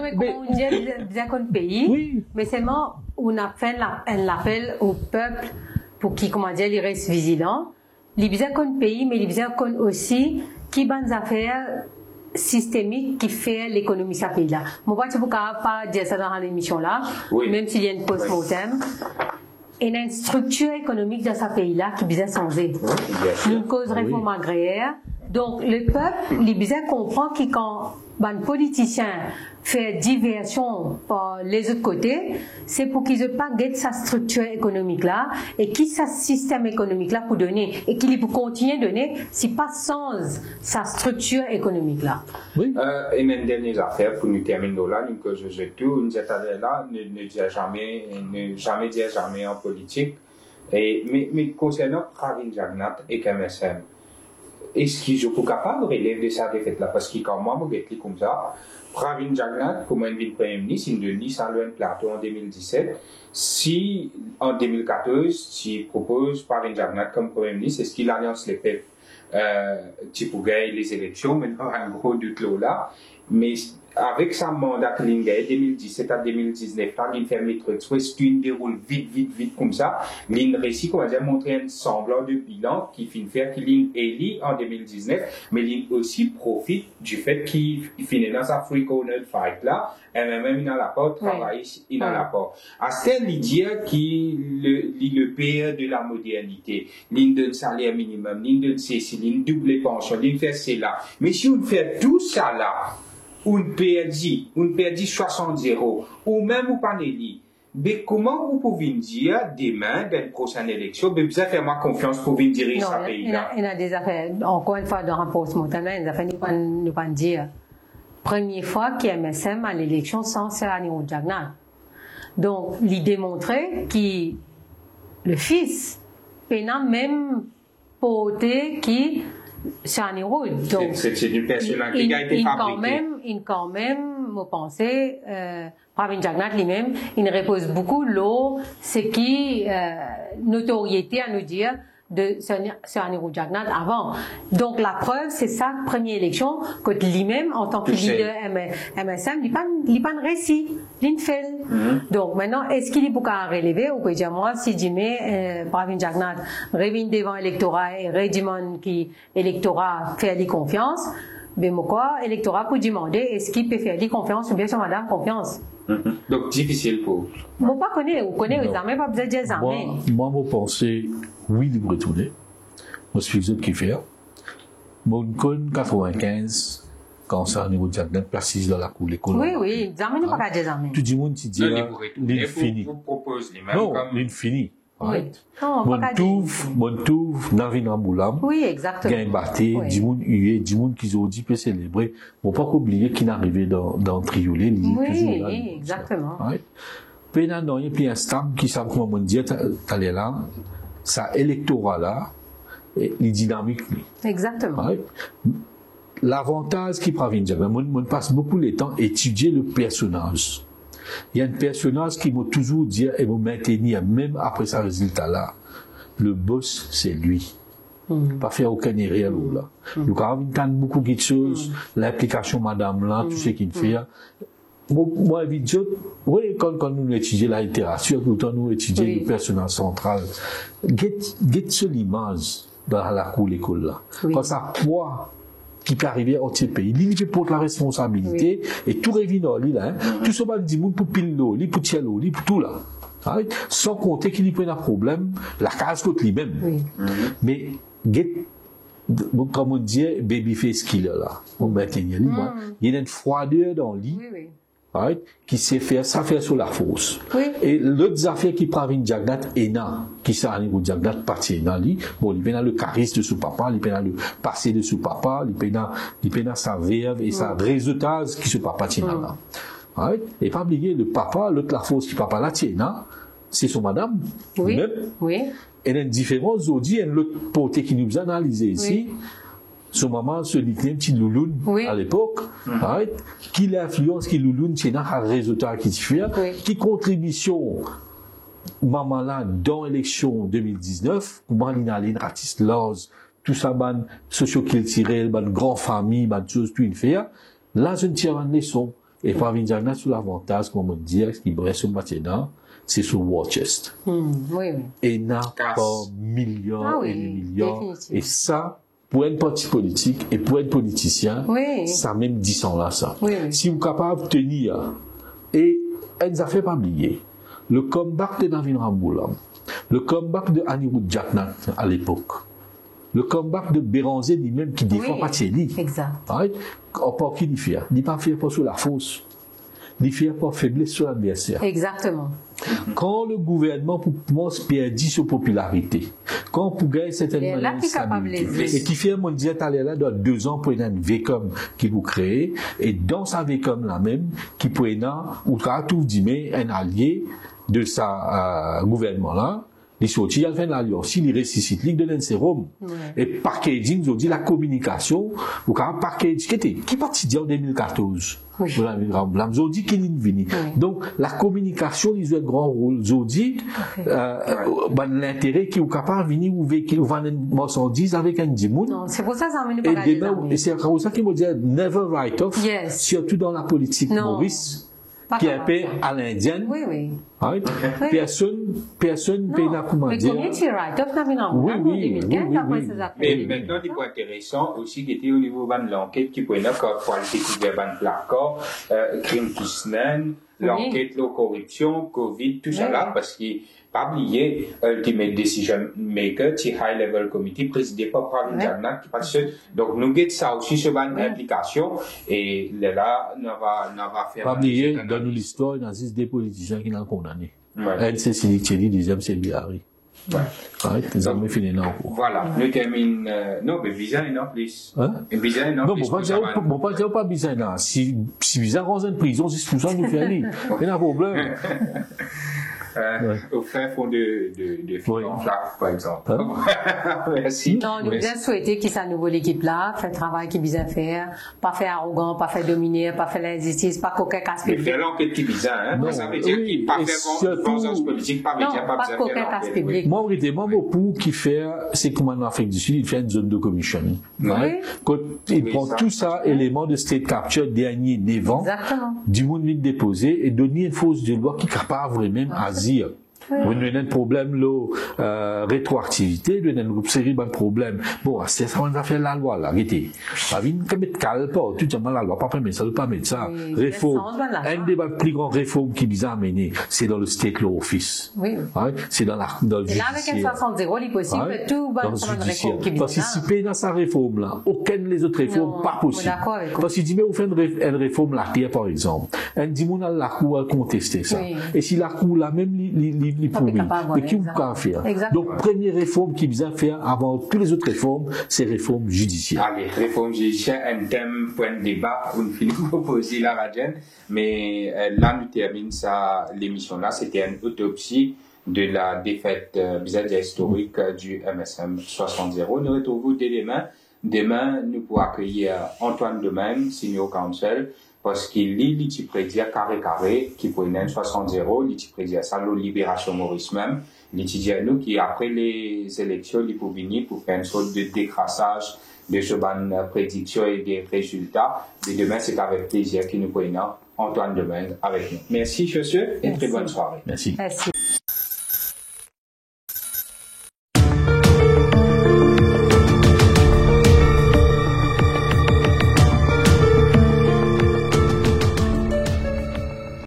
mais comme on dit, bien qu'on pays, oui. Mais seulement, on a fait un appel au peuple pour qu'il, comment dire, il reste vigilant. Les bien qu'on pays, mais les bien qu'on aussi, qui bonnes affaires systémiques qui fait l'économie de ce pays-là. Moi, je ne peux pas dire ça dans l'émission là, même s'il y a une post-mortem. Et il y a une structure économique dans ce pays-là qui est changée. Une cause réforme agraire. Donc, le peuple, il bien comprend que quand un politicien fait diversion par les autres côtés, c'est pour qu'ils ne pas guettent sa structure économique-là et qui sa système économique-là pour donner et qu'il peut continuer à donner si pas sans sa structure économique-là. Oui. Et une dernière affaire pour nous terminer là, que je tout, nous étions là, ne dire jamais en politique. Mais concernant Pravin Jagnnath et KMSM, est-ce qu'ils sont capables de relever de ça défaite-là? Parce que quand moi, je dis comme ça, Pravin Jagnnath, comme un Premier ministre, il de Nice en plateau en 2017. Si, en 2014, s'il propose Pravin Jagnnath comme Premier ministre, est-ce qu'il alliance les peuples, pour gagner les élections, maintenant, un gros doute là. Mais, avec sa mandat qu'il a 2017 à 2019, là, il fait les trucs, soit il déroule vite comme ça, il réussit, comment dire, montrer un semblant de bilan qui finit faire qu'il est élu en 2019, mais il aussi profite du fait qu'il finit dans sa free corner fight là, et même il n'a la porte, travaille, il n'a la porte. À celle l'idée qu'il le père de la modernité, il donne salaire minimum, il donne ceci, il double les pensions, il fait cela. Mais si on fait tout ça là, on perdit 60 €, ou même ou pas Nelly, mais comment vous pouvez dire demain, dans une prochaine élection, vous avez fait confiance pour venir diriger ce pays-là? Il y a des affaires, encore une fois, dans le rapport spontané, il y a des affaires, nous pas dire. Première fois qu'il y a MSM à l'élection sans Serani Jagnat. Donc, il démontrait que le fils peut même porter qui Serani Roud. Donc, c'est une personne qui a été fabriquée. Il quand même, me pensais, Pravin Jagnat lui-même, il repose beaucoup l'eau, ce qui, notoriété à nous dire, de Serani Jagnat avant. Donc, la preuve, c'est sa première élection, que lui-même, en tant que leader MSM, il n'a pas de récit, il fait. Donc, maintenant, est-ce qu'il est beaucoup à relever, ou peut dire, moi, si je mets, Pravin Jagnat, revient devant l'électorat et Redimon qui, l'électorat fait lui confiance, ben, quoi, l'électorat peut demander, est-ce qu'il peut faire lui confiance, ou bien sur madame confiance? Donc, difficile pour. Moi, pas connaître, vous connaissez les armées, pas besoin de dire les armées. Moi, je pense, oui, il peut retourner. Moi, je suis le qui fait. Moi, je connais 95, quand ça, au niveau de la place dans la cour, l'école. Oui, les armées, pas qu'à dire les armées. Tout le monde dit, l'infini. Vous propose les mêmes. Non, l'infini. Oui. Non, pas qu'à dire. Mon touf, Navin Ramoulam. Oui, exactement. Gain batté, du monde hué, du monde qui ont dit peut célébrer. Faut pas oublier qu'il est arrivé dans Triolet. Oui, exactement. Pena non, il y a plus instable qui savent comment on dit, t'allais là, ça électorat là, et les dynamiques. Exactement. L'avantage qui provient de on passe beaucoup de temps à étudier le personnage. Il y a un personnage qui m'a toujours dit et m'a maintenu, même après ce résultat-là. Le boss, c'est lui. Pas faire aucun réel là. Donc, on a beaucoup de choses, l'application madame là, tout ce qu'il fait. Moi, oui, quand nous étudions la littérature, tout le temps nous étudions le personnage central. Get sur l'image dans la cour l'école là. Quand ça poids qui peut arriver au pays, il peut prendre la responsabilité et tout revient dans lui là. Tout ce qu'on dit, pour pile l'eau, pour tirer l'eau, pour tout là. Sans compter qu'il y a un problème, la case contre lui-même. Mais comme on dit, babyface qu'il a là, on maintenir lui, il y a une froideur dans lui. Qui sait faire, ça fait sur la force. Et l'autre affaire qui prend une Jagnat Ena, qui s'est arrivé au Jagnat parti dans lui, bon, il peut le charisme de son papa, il peut le passé de son papa, il peut sa verve et sa résultat qui se papa tient là. Et pas oublier le papa, l'autre la force qui papa là tient là, c'est son madame. Oui. Et il y a une différence aujourd'hui, il y a l'autre portée qui nous a analysé ici. Son maman se dit un petit louloun à l'époque, qui l'influence, qui louloun, c'est un résultat qui fait, qui contribution, maman là, dans l'élection 2019, comment il y a une artiste laws, tout ça, ban, socio-culturel, ban, grand famille, ban, chose, tout une fait, là, je ne tire une leçon, et pas venir dire, sur l'avantage, comme on dit, ce qui reste maintenant, c'est sur Worcester. Et n'a pas millions et des millions, et ça, pour un parti politique et pour un politicien, ça même 10 ans là, ça. Si vous êtes capable de tenir, et elle ne fait pas oublier, le comeback de Navin Ramoulam, le comeback de Anirudh Jagnat à l'époque, le comeback de Béranger lui-même qui défend pas Thierry. Exact. En part qui dit faire, il pas faire pas sur la fausse, il fait pas faiblesse sur l'adversaire. Exactement. Quand le gouvernement commence à perdre sa popularité, quand pour gagner certaines manières, et qui fait, mon disait, allez là, dans 2 ans, pour une VCOM qui vous crée, et dans sa VCOM là même, qui peut ou tout dit, mais un allié de sa gouvernement là, il sortit, il a fait l'alliance, il ressuscite, il donne un sérum. Et packaging, nous dit la communication, ou quand package, qui partit en 2014. Nous dit qu'il est venu. Donc, la communication, ils ont un grand rôle. Nous dit, l'intérêt qui est capable de venir ou vendre une marchandise avec un dimoun. Non, c'est pour ça que ça m'a pas et c'est pour ça qu'il me dit, never write off. Surtout dans la politique Maurice. Qui est un peu à l'indienne. Personne peut n'a comment dire. Mais maintenant, il est intéressant aussi qui était au niveau de l'enquête qui peut être politique ban placard, crime Kisnen, l'enquête de la corruption, Covid, tout ça là, parce que pas oublier Ultimate Decision Maker, qui High Level Committee, présidé par Pravin Jagnat, donc nous avons ça aussi sur une implication, et là, on va faire. Pas oublier, dans l'histoire, il y a des politiciens qui n'ont pas année. Ouais. Un, c'est Sidi Thierry, deuxième, c'est lui, Harry. Ouais. Ouais, les amis finis là. Voilà, nous terminons. Non, mais bizarre, non, plus. Hein? Bizarre, non, Non, plus. bon, pas dire pas bizarre, là. Si bizarre, on est en prison, c'est tout ça, nous fait aller. Il y a un problème. Au fin fond de Flac, par exemple. Merci. Non, nous bien souhaiter qu'il sa nouvelle équipe là, fait le travail qu'il bien faire, pas faire arrogant, pas faire dominer, pas faire l'injustice, pas coquin casse Mais public. faire l'enquête qui bizarre, hein. Non, Ça veut dire oui, qu'il pas et faire vengeance politique, pas Non, média, pas pas besoin coquin faire casse l'enquête. public. Moi, honnêtement, pour qui fait, c'est comme en Afrique du Sud, il fait une zone de commission. Ouais. Quand il prend ça. tout ça, élément de state capture, dernier, névant, Exactement. du monde vient déposer et donner une fausse de loi qui est capable vraiment à dire. On a un problème, rétroactivité, on a une série de problèmes. Bon, c'est ça, on va faire la loi, là, arrêtez. La vie, comme être calme, pas, tout simplement la loi, pas permettre ça, pas mettre ça. Oui, Réforme. Un des plus grands réformes qui nous a amené, c'est dans le State Law Office. Oui. Ouais, c'est dans le Et là, avec un 60-0, il est possible ouais, que tout va dans le prendre une judiciaire. réforme qui Participer dans sa réforme, là. Aucune des autres réformes, Non, pas possible. d'accord avec vous. Parce qu'il dit, mais vous faites une réforme la terre, par exemple. Un dit, mon la cour a contesté ça. Oui. Et si la cour, là, même, les promis. Mais qui vous peut faire? Exactement. Donc, première réforme qui vient faire avant toutes les autres réformes, c'est réforme judiciaire. Allez, réforme judiciaire, un thème, point de débat, on finit proposer la radienne. Mais là, nous terminons l'émission là. C'était une autopsie de la défaite bizarre historique du MSM 60-0. Nous retrouvons dès demain. Demain, nous pourrons accueillir Antoine Demain, senior counsel, parce qu'il lit l'itiprédia carré, qui pour une 60-0, l'itiprédia ça, la libération Maurice même, l'itidia nous qui, après les élections, il pour venir pour faire une sorte de décrassage de ce ban prédictions et des résultats. Et demain, c'est avec plaisir que nous prenons Antoine Demain avec nous. Merci, Chausseux, et très bonne soirée. Merci. Merci.